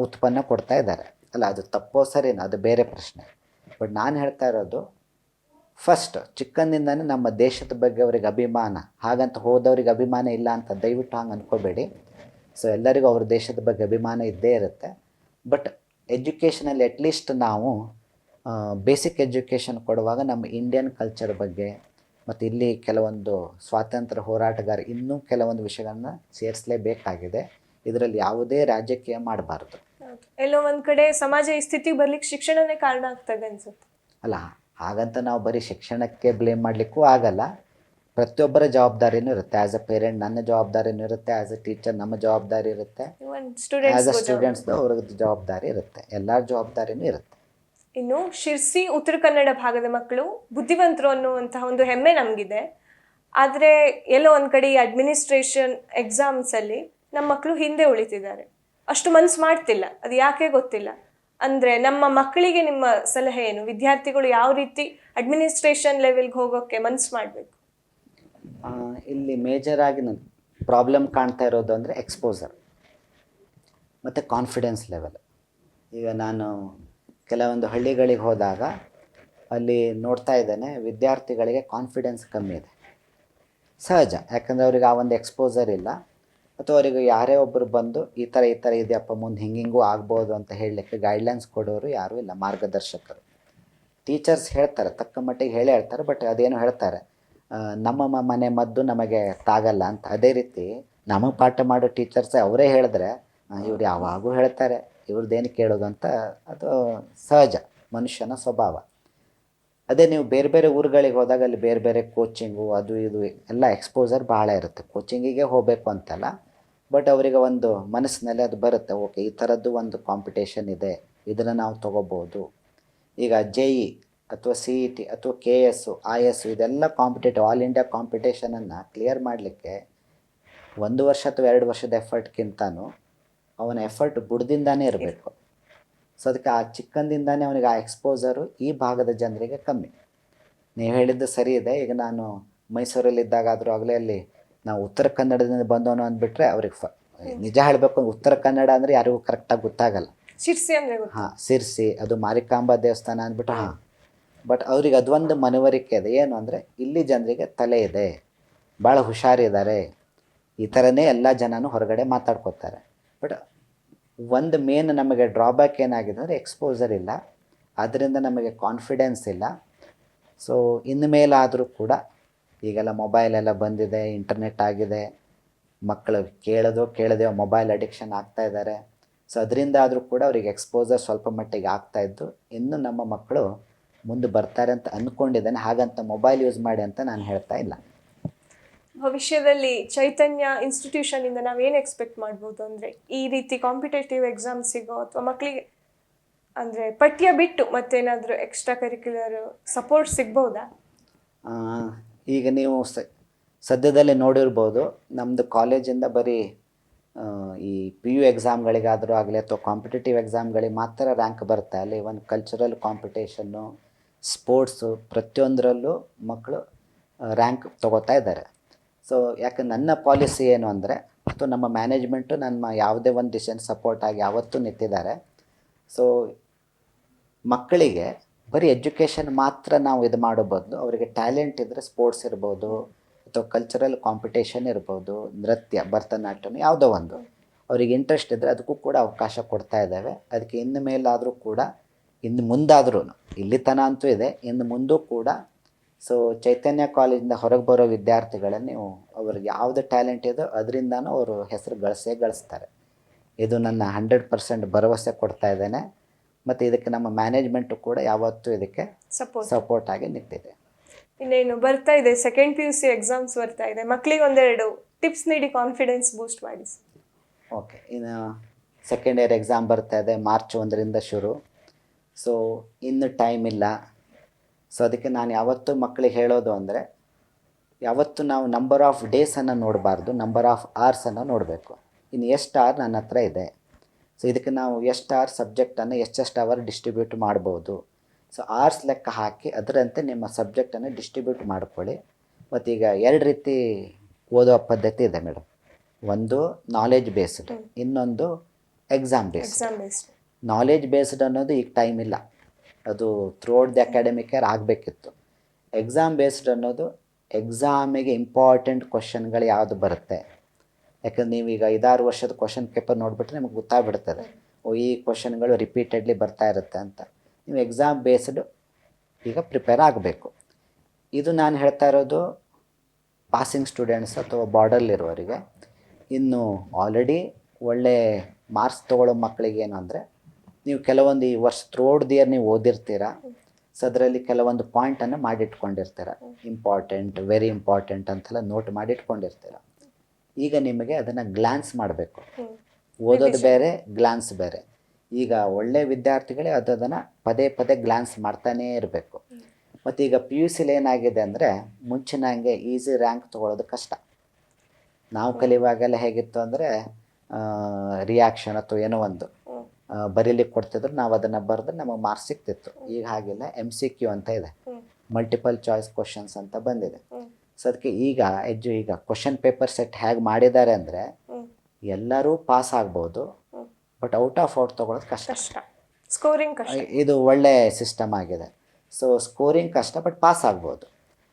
[SPEAKER 3] ಉತ್ಪನ್ನ ಕೊಡ್ತಾ ಇದ್ದಾರೆ. ಅಲ್ಲ, ಅದು ತಪ್ಪೋ ಸರಿನೋ ಅದು ಬೇರೆ ಪ್ರಶ್ನೆ. ಬಟ್ ನಾನು ಹೇಳ್ತಾ ಇರೋದು, ಫಸ್ಟ್ ಚಿಕ್ಕಂದಿಂದನೇ ನಮ್ಮ ದೇಶದ ಬಗ್ಗೆ ಅವ್ರಿಗೆ ಅಭಿಮಾನ. ಹಾಗಂತ ಹೋದವ್ರಿಗೆ ಅಭಿಮಾನ ಇಲ್ಲ ಅಂತ ದಯವಿಟ್ಟು ಹಂಗೆ ಅಂದ್ಕೋಬೇಡಿ. ಸೊ ಎಲ್ಲರಿಗೂ ಅವ್ರ ದೇಶದ ಬಗ್ಗೆ ಅಭಿಮಾನ ಇದ್ದೇ ಇರುತ್ತೆ. ಬಟ್ ಎಜುಕೇಷನಲ್ಲಿ ಅಟ್ಲೀಸ್ಟ್ ನಾವು ಬೇಸಿಕ್ ಎಜುಕೇಷನ್ ಕೊಡುವಾಗ ನಮ್ಮ ಇಂಡಿಯನ್ ಕಲ್ಚರ್ ಬಗ್ಗೆ ಮತ್ತು ಇಲ್ಲಿ ಕೆಲವೊಂದು ಸ್ವಾತಂತ್ರ್ಯ ಹೋರಾಟಗಾರ ಇನ್ನೂ ಕೆಲವೊಂದು ವಿಷಯಗಳನ್ನ ಸೇರಿಸಲೇಬೇಕಾಗಿದೆ. ಇದರಲ್ಲಿ ಯಾವುದೇ ರಾಜಕೀಯ ಮಾಡಬಾರ್ದು.
[SPEAKER 1] ಎಲ್ಲೋ ಒಂದು ಕಡೆ ಸಮಾಜ ಈ ಸ್ಥಿತಿಗೆ ಬರ್ಲಿಕ್ಕೆ ಶಿಕ್ಷಣನೇ ಕಾರಣ ಆಗ್ತದೆ ಅನ್ಸುತ್ತೆ.
[SPEAKER 3] ಅಲ್ಲ, ಹಾಗಂತ ನಾವು ಬರೀ ಶಿಕ್ಷಣಕ್ಕೆ ಬ್ಲೇಮ್ ಮಾಡಲಿಕ್ಕೂ ಆಗಲ್ಲ. ಪ್ರತಿಯೊಬ್ಬರ ಜವಾಬ್ದಾರಿನೂ ಇರುತ್ತೆ. ಆ್ಯಸ್ ಅ ಪೇರೆಂಟ್ ನನ್ನ ಜವಾಬ್ದಾರಿನೂ ಇರುತ್ತೆ, ಆ್ಯಸ್ ಅ ಟೀಚರ್ ನಮ್ಮ ಜವಾಬ್ದಾರಿ ಇರುತ್ತೆ, ಆ್ಯಸ್ ಅ ಸ್ಟೂಡೆಂಟ್ಸ್ದು ಅವ್ರದ್ದು ಜವಾಬ್ದಾರಿ ಇರುತ್ತೆ, ಎಲ್ಲರ ಜವಾಬ್ದಾರಿನೂ ಇರುತ್ತೆ.
[SPEAKER 1] ಇನ್ನು ಶಿರ್ಸಿ ಉತ್ತರ ಕನ್ನಡ ಭಾಗದ ಮಕ್ಕಳು ಬುದ್ಧಿವಂತರು ಅನ್ನುವಂತಹ ಒಂದು ಹೆಮ್ಮೆ ನಮಗಿದೆ. ಆದರೆ ಎಲ್ಲೋ ಒಂದು ಕಡೆ ಈ ಅಡ್ಮಿನಿಸ್ಟ್ರೇಷನ್ ಎಕ್ಸಾಮ್ಸಲ್ಲಿ ನಮ್ಮ ಮಕ್ಕಳು ಹಿಂದೆ ಉಳಿತಿದ್ದಾರೆ. ಅಷ್ಟು ಮನಸ್ಸು ಮಾಡ್ತಿಲ್ಲ, ಅದು ಯಾಕೆ ಗೊತ್ತಿಲ್ಲ. ಅಂದರೆ ನಮ್ಮ ಮಕ್ಕಳಿಗೆ ನಿಮ್ಮ ಸಲಹೆ ಏನು? ವಿದ್ಯಾರ್ಥಿಗಳು ಯಾವ ರೀತಿ ಅಡ್ಮಿನಿಸ್ಟ್ರೇಷನ್ ಲೆವೆಲ್ಗೆ ಹೋಗೋಕ್ಕೆ ಮನಸ್ಸು ಮಾಡಬೇಕು?
[SPEAKER 3] ಇಲ್ಲಿ ಮೇಜರ್ ಆಗಿ ನನ್ನ ಪ್ರಾಬ್ಲಮ್ ಕಾಣ್ತಾ ಇರೋದು ಅಂದರೆ ಎಕ್ಸ್ಪೋಸರ್. ಮತ್ತು ಕಾನ್ಫಿಡೆನ್ಸ್ ಲೆವೆಲ್. ಈಗ ನಾನು ಕೆಲವೊಂದು ಹಳ್ಳಿಗಳಿಗೆ ಹೋದಾಗ ಅಲ್ಲಿ ನೋಡ್ತಾ ಇದ್ದೇನೆ, ವಿದ್ಯಾರ್ಥಿಗಳಿಗೆ ಕಾನ್ಫಿಡೆನ್ಸ್ ಕಮ್ಮಿ ಇದೆ. ಸಹಜ, ಯಾಕಂದರೆ ಅವ್ರಿಗೆ ಆ ಒಂದು ಎಕ್ಸ್ಪೋಸರ್ ಇಲ್ಲ, ಅಥವಾ ಅವರಿಗೆ ಯಾರೇ ಒಬ್ಬರು ಬಂದು ಈ ಥರ ಇದೆಯಪ್ಪ, ಮುಂದೆ ಹಿಂಗಿಂಗೂ ಆಗ್ಬೋದು ಅಂತ ಹೇಳಲಿಕ್ಕೆ ಗೈಡ್ಲೈನ್ಸ್ ಕೊಡೋರು ಯಾರೂ ಇಲ್ಲ, ಮಾರ್ಗದರ್ಶಕರು. ಟೀಚರ್ಸ್ ಹೇಳ್ತಾರೆ, ತಕ್ಕ ಮಟ್ಟಿಗೆ ಹೇಳೇ ಹೇಳ್ತಾರೆ, ಬಟ್ ಅದೇನು ಹೇಳ್ತಾರೆ, ನಮ್ಮ ಮನೆ ಮದ್ದು ನಮಗೆ ತಾಗಲ್ಲ ಅಂತ. ಅದೇ ರೀತಿ ನಮಗೆ ಪಾಠ ಮಾಡೋ ಟೀಚರ್ಸೇ ಅವರೇ ಹೇಳಿದ್ರೆ ಇವ್ರು ಯಾವಾಗೂ ಹೇಳ್ತಾರೆ, ಇವ್ರದ್ದೇನು ಕೇಳೋದು ಅಂತ. ಅದು ಸಹಜ, ಮನುಷ್ಯನ ಸ್ವಭಾವ. ಅದೇ ನೀವು ಬೇರೆ ಬೇರೆ ಊರುಗಳಿಗೆ ಹೋದಾಗ ಅಲ್ಲಿ ಬೇರೆ ಬೇರೆ ಕೋಚಿಂಗು ಅದು ಇದು ಎಲ್ಲ ಎಕ್ಸ್ಪೋಸರ್ ಭಾಳ ಇರುತ್ತೆ. ಕೋಚಿಂಗಿಗೆ ಹೋಗಬೇಕು ಅಂತಲ್ಲ, ಬಟ್ ಅವರಿಗೆ ಒಂದು ಮನಸ್ಸಿನಲ್ಲಿ ಅದು ಬರುತ್ತೆ, ಓಕೆ ಈ ಥರದ್ದು ಒಂದು ಕಾಂಪಿಟೇಷನ್ ಇದೆ, ಇದನ್ನು ನಾವು ತೊಗೋಬೋದು. ಈಗ JE ಅಥವಾ CET ಅಥವಾ KS IS ಇದೆಲ್ಲ ಕಾಂಪಿಟೇಟಿವ್ ಆಲ್ ಇಂಡಿಯಾ ಕಾಂಪಿಟೇಷನನ್ನು ಕ್ಲಿಯರ್ ಮಾಡಲಿಕ್ಕೆ 1 ವರ್ಷ ಅಥವಾ 2 ವರ್ಷದ ಎಫರ್ಟ್ಗಿಂತನೂ ಅವನ ಎಫರ್ಟ್ ಬುಡದಿಂದಾನೇ ಇರಬೇಕು. ಸೊ ಅದಕ್ಕೆ ಆ ಚಿಕ್ಕಂದಿಂದಾನೇ ಅವನಿಗೆ ಆ ಎಕ್ಸ್ಪೋಸರು ಈ ಭಾಗದ ಜನರಿಗೆ ಕಮ್ಮಿ. ನೀವು ಹೇಳಿದ್ದು ಸರಿ ಇದೆ. ಈಗ ನಾನು ಮೈಸೂರಲ್ಲಿದ್ದಾಗಾದರೂ ಆಗಲೇ ಅಲ್ಲಿ ನಾವು ಉತ್ತರ ಕನ್ನಡದಿಂದ ಬಂದವನು ಅಂದ್ಬಿಟ್ರೆ ಅವ್ರಿಗೆ ನಿಜ ಹೇಳಬೇಕು, ಉತ್ತರ ಕನ್ನಡ ಅಂದರೆ ಯಾರಿಗೂ ಕರೆಕ್ಟಾಗಿ ಗೊತ್ತಾಗಲ್ಲ.
[SPEAKER 1] ಶಿರ್ಸಿ ಅಂದರೆ
[SPEAKER 3] ಹಾಂ, ಸಿರ್ಸಿ ಅದು ಮಾರಿಕಾಂಬಾ ದೇವಸ್ಥಾನ ಅಂದ್ಬಿಟ್ಟು ಹಾಂ, ಬಟ್ ಅವ್ರಿಗೆ ಅದೊಂದು ಮನವರಿಕೆ ಇದೆ, ಏನು ಅಂದರೆ ಇಲ್ಲಿ ಜನರಿಗೆ ತಲೆ ಇದೆ, ಭಾಳ ಹುಷಾರಿದ್ದಾರೆ, ಈ ಥರನೇ ಎಲ್ಲ ಜನನೂ ಹೊರಗಡೆ ಮಾತಾಡ್ಕೋತಾರೆ. ಬಟ್ ಒಂದು ಮೇನ್ ನಮಗೆ ಡ್ರಾಬ್ಯಾಕ್ ಏನಾಗಿದೆ ಅಂದರೆ ಎಕ್ಸ್ಪೋಸರ್ ಇಲ್ಲ, ಅದರಿಂದ ನಮಗೆ ಕಾನ್ಫಿಡೆನ್ಸ್ ಇಲ್ಲ. ಸೊ ಇನ್ನು ಮೇಲಾದರೂ ಕೂಡ ಈಗೆಲ್ಲ ಮೊಬೈಲ್ ಎಲ್ಲ ಬಂದಿದೆ, ಇಂಟರ್ನೆಟ್ ಆಗಿದೆ, ಮಕ್ಕಳು ಕೇಳದೆ ಮೊಬೈಲ್ ಅಡಿಕ್ಷನ್ ಆಗ್ತಾ ಇದ್ದಾರೆ. ಸೊ ಅದರಿಂದ ಆದರೂ ಕೂಡ ಅವರಿಗೆ ಎಕ್ಸ್ಪೋಸರ್ ಸ್ವಲ್ಪ ಮಟ್ಟಿಗೆ ಆಗ್ತಾಯಿದ್ದು, ಇನ್ನು ನಮ್ಮ ಮಕ್ಕಳು ಮುಂದೆ ಬರ್ತಾರೆ ಅಂತ ಅಂದ್ಕೊಂಡಿದ್ದೇನೆ. ಹಾಗಂತ ಮೊಬೈಲ್ ಯೂಸ್ ಮಾಡಿ ಅಂತ ನಾನು ಹೇಳ್ತಾ ಇಲ್ಲ.
[SPEAKER 1] ಭವಿಷ್ಯದಲ್ಲಿ ಚೈತನ್ಯ ಇನ್ಸ್ಟಿಟ್ಯೂಷನಿಂದ ನಾವೇನು ಎಕ್ಸ್ಪೆಕ್ಟ್ ಮಾಡ್ಬೋದು ಅಂದರೆ, ಈ ರೀತಿ ಕಾಂಪಿಟೇಟಿವ್ ಎಕ್ಸಾಮ್ಸಿಗೋ ಅಥವಾ ಮಕ್ಕಳಿಗೆ ಅಂದರೆ ಪಠ್ಯ ಬಿಟ್ಟು ಮತ್ತೇನಾದರೂ ಎಕ್ಸ್ಟ್ರಾ ಕರಿಕ್ಯುಲರ್ ಸಪೋರ್ಟ್ ಸಿಗ್ಬೋದಾ?
[SPEAKER 3] ಈಗ ನೀವು ಸದ್ಯದಲ್ಲೇ ನೋಡಿರ್ಬೋದು, ನಮ್ಮದು ಕಾಲೇಜಿಂದ ಬರೀ ಈ PU ಎಕ್ಸಾಮ್ಗಳಿಗಾದರೂ ಆಗಲಿ ಅಥವಾ ಕಾಂಪಿಟೇಟಿವ್ ಎಕ್ಸಾಮ್ಗಳಿಗೆ ಮಾತ್ರ ರ್ಯಾಂಕ್ ಬರುತ್ತೆ. ಅಲ್ಲಿ ಒಂದು ಕಲ್ಚರಲ್ ಕಾಂಪಿಟೇಷನ್ನು, ಸ್ಪೋರ್ಟ್ಸು, ಪ್ರತಿಯೊಂದರಲ್ಲೂ ಮಕ್ಕಳು ರ್ಯಾಂಕ್ ತೊಗೋತಾ ಇದ್ದಾರೆ. ಸೊ ಯಾಕೆ ನನ್ನ ಪಾಲಿಸಿ ಏನು ಅಂದರೆ, ಅಥವಾ ನಮ್ಮ ಮ್ಯಾನೇಜ್ಮೆಂಟು ನಮ್ಮ ಯಾವುದೇ ಒಂದು ಡಿಸಿಷನ್ ಸಪೋರ್ಟ್ ಆಗಿ ಯಾವತ್ತೂ ನಿಂತಿದ್ದಾರೆ. ಸೊ ಮಕ್ಕಳಿಗೆ ಬರೀ ಎಜುಕೇಷನ್ ಮಾತ್ರ ನಾವು ಇದು ಮಾಡೋ ಬದಲು ಅವರಿಗೆ ಟ್ಯಾಲೆಂಟ್ ಇದ್ದರೆ ಸ್ಪೋರ್ಟ್ಸ್ ಇರ್ಬೋದು ಅಥವಾ ಕಲ್ಚರಲ್ ಕಾಂಪಿಟೇಷನ್ ಇರ್ಬೋದು, ನೃತ್ಯ, ಭರತನಾಟ್ಯಂ ಯಾವುದೋ ಒಂದು ಅವರಿಗೆ ಇಂಟ್ರೆಸ್ಟ್ ಇದ್ದರೆ ಅದಕ್ಕೂ ಕೂಡ ಅವಕಾಶ ಕೊಡ್ತಾ ಇದ್ದಾವೆ. ಅದಕ್ಕೆ ಇನ್ನು ಮೇಲಾದರೂ ಕೂಡ, ಇನ್ನು ಮುಂದಾದ್ರೂ, ಇಲ್ಲಿ ತನಕ ಅಂತೂ ಇದೆ, ಇನ್ನು ಮುಂದೂ ಕೂಡ ಸೊ ಚೈತನ್ಯ ಕಾಲೇಜಿಂದ ಹೊರಗೆ ಬರೋ ವಿದ್ಯಾರ್ಥಿಗಳನ್ನು ನೀವು ಅವ್ರಿಗೆ ಯಾವುದು ಟ್ಯಾಲೆಂಟ್ ಇದೋ ಅದರಿಂದನೂ ಅವರು ಹೆಸರು ಗಳಿಸ್ತಾರೆ. ಇದು ನನ್ನ 100% ಭರವಸೆ ಕೊಡ್ತಾ ಇದ್ದೇನೆ. ಮತ್ತು ಇದಕ್ಕೆ ನಮ್ಮ ಮ್ಯಾನೇಜ್ಮೆಂಟು ಕೂಡ ಯಾವತ್ತೂ ಇದಕ್ಕೆ ಸಪೋರ್ಟ್ ಆಗಿ ನಿಂತಿದೆ.
[SPEAKER 1] ಇನ್ನೇನು ಬರ್ತಾ ಇದೆ, ಸೆಕೆಂಡ್ PUC ಎಕ್ಸಾಮ್ಸ್ ಬರ್ತಾ ಇದೆ, ಮಕ್ಕಳಿಗೆ ಒಂದೆರಡು ಟಿಪ್ಸ್ ನೀಡಿ ಕಾನ್ಫಿಡೆನ್ಸ್ ಬೂಸ್ಟ್ ಮಾಡಿ.
[SPEAKER 3] ಓಕೆ, ಇನ್ನು ಸೆಕೆಂಡ್ ಇಯರ್ ಎಕ್ಸಾಮ್ ಬರ್ತಾ ಇದೆ, ಮಾರ್ಚ್ 1ರಿಂದ ಶುರು. ಸೊ ಇನ್ನು ಟೈಮ್ ಇಲ್ಲ. ಸೊ ಅದಕ್ಕೆ ನಾನು ಯಾವತ್ತೂ ಮಕ್ಕಳಿಗೆ ಹೇಳೋದು ಅಂದರೆ, ಯಾವತ್ತೂ ನಾವು ನಂಬರ್ ಆಫ್ ಡೇಸನ್ನು ನೋಡಬಾರ್ದು, ನಂಬರ್ ಆಫ್ ಅವರ್ಸನ್ನು ನೋಡಬೇಕು. ಇನ್ನು ಎಷ್ಟು ಅವರ್ ನನ್ನ ಹತ್ರ ಇದೆ, ಸೊ ಇದಕ್ಕೆ ನಾವು ಎಷ್ಟು ಅವರ್ ಸಬ್ಜೆಕ್ಟನ್ನು ಎಷ್ಟೆಷ್ಟು ಅವರ್ ಡಿಸ್ಟ್ರಿಬ್ಯೂಟ್ ಮಾಡ್ಬೋದು. ಸೊ ಅವರ್ಸ್ ಲೆಕ್ಕ ಹಾಕಿ ಅದರಂತೆ ನಿಮ್ಮ ಸಬ್ಜೆಕ್ಟನ್ನು ಡಿಸ್ಟ್ರಿಬ್ಯೂಟ್ ಮಾಡ್ಕೊಳ್ಳಿ. ಮತ್ತು ಈಗ 2 ರೀತಿ ಓದೋ ಪದ್ಧತಿ ಇದೆ ಮೇಡಮ್. ಒಂದು ನಾಲೆಜ್ ಬೇಸ್ಡ್, ಇನ್ನೊಂದು ಎಕ್ಸಾಮ್ ಬೇಸ್ಡ್. ನಾಲೆಜ್ ಬೇಸ್ಡ್ ಅನ್ನೋದು ಈಗ ಟೈಮ್ ಇಲ್ಲ, ಅದು ಥ್ರೂಔಟ್ ದಿ ಅಕಾಡೆಮಿಕ್ ಇಯರ್ ಆಗಬೇಕಿತ್ತು. ಎಕ್ಸಾಮ್ ಬೇಸ್ಡ್ ಅನ್ನೋದು ಎಕ್ಸಾಮಿಗೆ ಇಂಪಾರ್ಟೆಂಟ್ ಕ್ವಶನ್ಗಳು ಯಾವುದು ಬರುತ್ತೆ. ಯಾಕಂದ್ರೆ ನೀವೀಗ 5-6 ವರ್ಷದ ಕ್ವಶನ್ ಪೇಪರ್ ನೋಡಿಬಿಟ್ರೆ ನಿಮಗೆ ಗೊತ್ತಾಗ್ಬಿಡ್ತದೆ, ಈ ಕ್ವಶನ್ಗಳು ರಿಪೀಟೆಡ್ಲಿ ಬರ್ತಾ ಇರುತ್ತೆ ಅಂತ. ನೀವು ಎಕ್ಸಾಮ್ ಬೇಸ್ಡ್ ಈಗ ಪ್ರಿಪೇರ್ ಆಗಬೇಕು. ಇದು ನಾನು ಹೇಳ್ತಾ ಇರೋದು ಪಾಸಿಂಗ್ ಸ್ಟೂಡೆಂಟ್ಸ್ ಅಥವಾ ಬಾರ್ಡರ್ಲಿರೋರಿಗೆ. ಇನ್ನು ಆಲ್ರೆಡಿ ಒಳ್ಳೆ ಮಾರ್ಕ್ಸ್ ತೊಗೊಳ್ಳೋ ಮಕ್ಕಳಿಗೆ ಏನು ಅಂದರೆ, ನೀವು ಕೆಲವೊಂದು ಈ ವರ್ಷ ಥ್ರೂಔಟ್ ದಿ ಇಯರ್ ನೀವು ಓದಿರ್ತೀರ. ಸೊ ಅದರಲ್ಲಿ ಕೆಲವೊಂದು ಪಾಯಿಂಟನ್ನು ಮಾಡಿಟ್ಕೊಂಡಿರ್ತೀರ, ಇಂಪಾರ್ಟೆಂಟ್, ವೆರಿ ಇಂಪಾರ್ಟೆಂಟ್ ಅಂತೆಲ್ಲ ನೋಟ್ ಮಾಡಿಟ್ಕೊಂಡಿರ್ತೀರ. ಈಗ ನಿಮಗೆ ಅದನ್ನು ಗ್ಲಾನ್ಸ್ ಮಾಡಬೇಕು. ಓದೋದು ಬೇರೆ, ಗ್ಲಾನ್ಸ್ ಬೇರೆ. ಈಗ ಒಳ್ಳೆ ವಿದ್ಯಾರ್ಥಿಗಳೇ ಅದನ್ನು ಪದೇ ಪದೇ ಗ್ಲಾನ್ಸ್ ಮಾಡ್ತಾನೇ ಇರಬೇಕು. ಮತ್ತು ಈಗ PUCಲಿ ಏನಾಗಿದೆ ಅಂದರೆ, ಮುಂಚಿನ ಹಂಗೆ ಈಸಿ ರ್ಯಾಂಕ್ ತೊಗೊಳ್ಳೋದು ಕಷ್ಟ. ನಾವು ಕಲಿಯುವಾಗೆಲ್ಲ ಹೇಗಿತ್ತು ಅಂದರೆ, ರಿಯಾಕ್ಷನ್ ಅಥವಾ ಏನೋ ಒಂದು ಬರೀಲಿಕ್ಕೆ ಕೊಡ್ತಿದ್ರು, ನಾವು ಅದನ್ನು ಬರೆದ್ರೆ ನಮಗೆ ಮಾರ್ಕ್ಸ್ ಸಿಗ್ತಿತ್ತು. ಈಗ ಹಾಗಿಲ್ಲ, MCQ ಅಂತ ಇದೆ, ಮಲ್ಟಿಪಲ್ ಚಾಯ್ಸ್ ಕ್ವಶನ್ಸ್ ಅಂತ ಬಂದಿದೆ. ಸೊ ಅದಕ್ಕೆ ಈಗ ಕ್ವಶನ್ ಪೇಪರ್ ಸೆಟ್ ಹೇಗೆ ಮಾಡಿದ್ದಾರೆ ಅಂದರೆ, ಎಲ್ಲರೂ ಪಾಸ್ ಆಗ್ಬೋದು, ಬಟ್ ಔಟ್ ಆಫ್ ಔಟ್ ತೊಗೊಳೋದು ಕಷ್ಟ.
[SPEAKER 1] ಕಷ್ಟ, ಸ್ಕೋರಿಂಗ್ ಕಷ್ಟ.
[SPEAKER 3] ಇದು ಒಳ್ಳೆ ಸಿಸ್ಟಮ್ ಆಗಿದೆ. ಸೊ ಸ್ಕೋರಿಂಗ್ ಕಷ್ಟ, ಬಟ್ ಪಾಸ್ ಆಗ್ಬೋದು.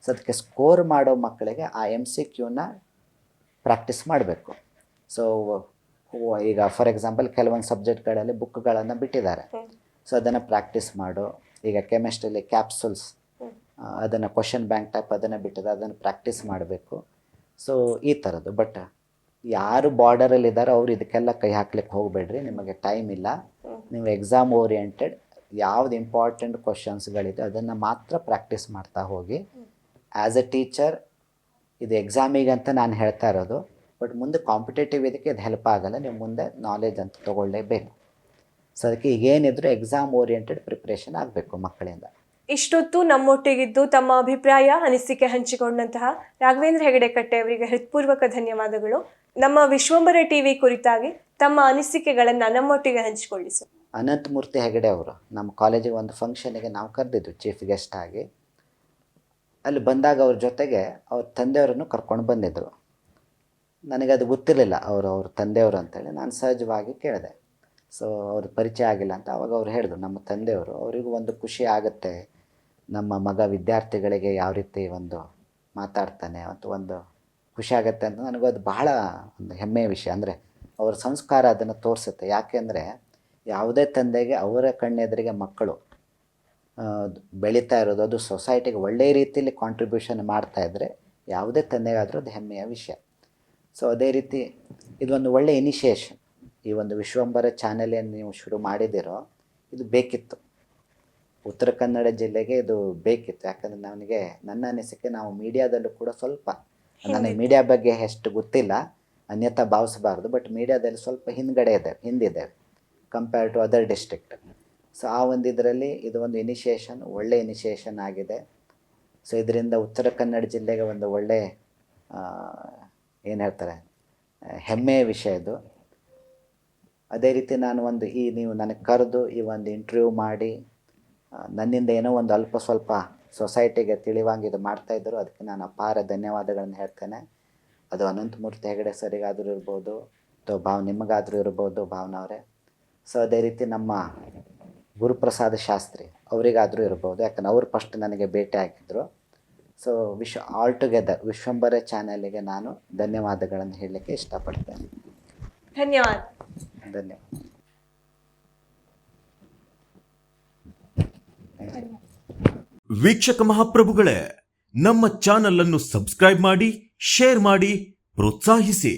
[SPEAKER 3] ಸೊ ಅದಕ್ಕೆ ಸ್ಕೋರ್ ಮಾಡೋ ಮಕ್ಕಳಿಗೆ ಆ MCQನ ಪ್ರಾಕ್ಟೀಸ್ ಮಾಡಬೇಕು. ಸೊ ಈಗ ಫಾರ್ ಎಕ್ಸಾಂಪಲ್ ಕೆಲವೊಂದು ಸಬ್ಜೆಕ್ಟ್ಗಳಲ್ಲಿ ಬುಕ್ಗಳನ್ನು ಬಿಟ್ಟಿದ್ದಾರೆ. ಸೊ ಅದನ್ನು ಪ್ರಾಕ್ಟೀಸ್ ಮಾಡು. ಈಗ ಕೆಮಿಸ್ಟ್ರಿಯಲ್ಲಿ ಕ್ಯಾಪ್ಸುಲ್ಸ್, ಅದನ್ನು ಕ್ವಶನ್ ಬ್ಯಾಂಕ್ ಟೈಪ್ ಅದನ್ನು ಬಿಟ್ಟಿದೆ, ಅದನ್ನು ಪ್ರಾಕ್ಟೀಸ್ ಮಾಡಬೇಕು. ಸೊ ಈ ಥರದ್ದು. ಬಟ್ ಯಾರು ಬಾರ್ಡರಲ್ಲಿದ್ದಾರೋ ಅವ್ರು ಇದಕ್ಕೆಲ್ಲ ಕೈ ಹಾಕ್ಲಿಕ್ಕೆ ಹೋಗಬೇಡ್ರಿ, ನಿಮಗೆ ಟೈಮ್ ಇಲ್ಲ. ನೀವು ಎಕ್ಸಾಮ್ ಓರಿಯೆಂಟೆಡ್ ಯಾವ್ದು ಇಂಪಾರ್ಟೆಂಟ್ ಕ್ವಶನ್ಸ್ಗಳಿದೆ ಅದನ್ನು ಮಾತ್ರ ಪ್ರಾಕ್ಟೀಸ್ ಮಾಡ್ತಾ ಹೋಗಿ. ಆ್ಯಸ್ ಎ ಟೀಚರ್ ಇದು ಎಕ್ಸಾಮಿಗೆ ಅಂತ ನಾನು ಹೇಳ್ತಾ ಇರೋದು, ಬಟ್ ಮುಂದೆ ಕಾಂಪಿಟೇಟಿವ್ ಇದಕ್ಕೆ ಇದು ಹೆಲ್ಪ್ ಆಗಲ್ಲ. ನೀವು ಮುಂದೆ ನಾಲೆಜ್ ಅಂತ ತೊಗೊಳ್ಳೇಬೇಕು. ಸೊ ಅದಕ್ಕೆ ಈಗೇನಿದ್ರು ಎಕ್ಸಾಮ್ ಓರಿಯೆಂಟೆಡ್ ಪ್ರಿಪ್ರೇಷನ್ ಆಗಬೇಕು ಮಕ್ಕಳಿಂದ.
[SPEAKER 1] ಇಷ್ಟೊತ್ತು ನಮ್ಮೊಟ್ಟಿಗಿದ್ದು ತಮ್ಮ ಅಭಿಪ್ರಾಯ ಅನಿಸಿಕೆ ಹಂಚಿಕೊಂಡಂತಹ ರಾಘವೇಂದ್ರ ಹೆಗಡೆ ಕಟ್ಟೆ ಅವರಿಗೆ ಹೃತ್ಪೂರ್ವಕ ಧನ್ಯವಾದಗಳು. ನಮ್ಮ ವಿಶ್ವಂಬರ ಟಿವಿ ಕುರಿತಾಗಿ ತಮ್ಮ ಅನಿಸಿಕೆಗಳನ್ನು ನಮ್ಮೊಟ್ಟಿಗೆ ಹಂಚಿಕೊಳ್ಳಿ ಸರ್.
[SPEAKER 3] ಅನಂತಮೂರ್ತಿ ಹೆಗಡೆ ಅವರು ನಮ್ಮ ಕಾಲೇಜಿಗೆ ಒಂದು ಫಂಕ್ಷನಿಗೆ ನಾವು ಕರೆದಿದ್ದು ಚೀಫ್ ಗೆಸ್ಟ್ ಆಗಿ. ಅಲ್ಲಿ ಬಂದಾಗ ಅವ್ರ ಜೊತೆಗೆ ಅವ್ರ ತಂದೆಯವರನ್ನು ಕರ್ಕೊಂಡು ಬಂದಿದ್ದರು. ನನಗದು ಗೊತ್ತಿರಲಿಲ್ಲ ಅವ್ರ ತಂದೆಯವರು ಅಂತೇಳಿ. ನಾನು ಸಹಜವಾಗಿ ಕೇಳಿದೆ. ಸೊ ಅವ್ರ ಪರಿಚಯ ಆಗಿಲ್ಲ ಅಂತ. ಅವಾಗ ಅವ್ರು ಹೇಳಿದ್ರು, ನಮ್ಮ ತಂದೆಯವರು, ಅವರಿಗೂ ಒಂದು ಖುಷಿ ಆಗುತ್ತೆ, ನಮ್ಮ ಮಗ ವಿದ್ಯಾರ್ಥಿಗಳಿಗೆ ಯಾವ ರೀತಿ ಒಂದು ಮಾತಾಡ್ತಾನೆ ಅಂತ ಒಂದು ಖುಷಿ ಆಗುತ್ತೆ ಅಂತ. ನನಗೂ ಅದು ಬಹಳ ಒಂದು ಹೆಮ್ಮೆಯ ವಿಷಯ. ಅಂದರೆ ಅವ್ರ ಸಂಸ್ಕಾರ ಅದನ್ನು ತೋರಿಸುತ್ತೆ. ಯಾಕೆಂದರೆ ಯಾವುದೇ ತಂದೆಗೆ ಅವರ ಕಣ್ಣೆದುರಿಗೆ ಮಕ್ಕಳು ಬೆಳೀತಾ ಇರೋದು, ಅದು ಸೊಸೈಟಿಗೆ ಒಳ್ಳೆಯ ರೀತಿಯಲ್ಲಿ ಕಾಂಟ್ರಿಬ್ಯೂಷನ್ ಮಾಡ್ತಾಯಿದ್ರೆ ಯಾವುದೇ ತಂದೆಗಾದರೂ ಅದು ಹೆಮ್ಮೆಯ ವಿಷಯ. ಸೊ ಅದೇ ರೀತಿ ಇದೊಂದು ಒಳ್ಳೆಯ ಇನಿಷಿಯೇಷನ್. ಈ ಒಂದು ವಿಶ್ವಂಬರ ಚಾನೆಲ್ ಏನು ನೀವು ಶುರು ಮಾಡಿದಿರೋ ಇದು ಬೇಕಿತ್ತು, ಉತ್ತರ ಕನ್ನಡ ಜಿಲ್ಲೆಗೆ ಇದು ಬೇಕಿತ್ತು. ಯಾಕಂದರೆ ನನಗೆ ನನ್ನ ಅನಿಸಿಕೆ, ನಾವು ಮೀಡಿಯಾದಲ್ಲೂ ಕೂಡ ಸ್ವಲ್ಪ, ನನಗೆ ಮೀಡಿಯಾ ಬಗ್ಗೆ ಎಷ್ಟು ಗೊತ್ತಿಲ್ಲ, ಅನ್ಯಥಾ ಭಾವಿಸಬಾರ್ದು, ಬಟ್ ಮೀಡಿಯಾದಲ್ಲಿ ಸ್ವಲ್ಪ ಹಿಂದಿದ್ದೇವೆ compare to other district. So ಆ ಒಂದು ಇದರಲ್ಲಿ ಇದು ಒಂದು ಇನಿಷಿಯೇಷನ್, ಒಳ್ಳೆ ಇನಿಷಿಯೇಷನ್ ಆಗಿದೆ. ಸೊ ಇದರಿಂದ ಉತ್ತರ ಕನ್ನಡ ಜಿಲ್ಲೆಗೆ ಒಂದು ಒಳ್ಳೆ ಏನು ಹೇಳ್ತಾರೆ ಹೆಮ್ಮೆಯ ವಿಷಯ ಇದು. ಅದೇ ರೀತಿ ನಾನು ಒಂದು ನೀವು ನನಗೆ ಕರೆದು ಈ ಒಂದು ಇಂಟರ್ವ್ಯೂ ಮಾಡಿ ನನ್ನಿಂದ ಏನೋ ಒಂದು ಅಲ್ಪ ಸ್ವಲ್ಪ ಸೊಸೈಟಿಗೆ ತಿಳಿವಾಂಗೆ ಇದು ಮಾಡ್ತಾಯಿದ್ರು. ಅದಕ್ಕೆ ನಾನು ಅಪಾರ ಧನ್ಯವಾದಗಳನ್ನು ಹೇಳ್ತೇನೆ. ಅದು ಅನಂತಮೂರ್ತಿ ಹೆಗಡೆ ಸರಿಗಾದರೂ ಇರ್ಬೋದು, ಅಥವಾ ನಿಮಗಾದರೂ ಇರ್ಬೋದು ಭಾವನಾ ಅವರೇ. ಸೊ ಅದೇ ರೀತಿ ನಮ್ಮ ಗುರುಪ್ರಸಾದ್ ಶಾಸ್ತ್ರಿ ಅವರಿಗಾದರೂ ಇರ್ಬೋದು, ಯಾಕಂದ್ರೆ ಅವರು ಫಸ್ಟ್ ನನಗೆ ಭೇಟಿ ಆಗಿದ್ದರು. ಸೊ ಆಲ್ ಟುಗೆದರ್ ವಿಶ್ವಂಬರ ಚಾನಲಿಗೆ ನಾನು ಧನ್ಯವಾದಗಳನ್ನು ಹೇಳಲಿಕ್ಕೆ ಇಷ್ಟಪಡ್ತೇನೆ.
[SPEAKER 1] ಧನ್ಯವಾದ.
[SPEAKER 4] ವೀಕ್ಷಕ ಮಹಾಪ್ರಭುಗಳೇ, ನಮ್ಮ ಚಾನಲ್ ಅನ್ನು ಸಬ್ಸ್ಕ್ರೈಬ್ ಮಾಡಿ, ಶೇರ್ ಮಾಡಿ, ಪ್ರೋತ್ಸಾಹಿಸಿ.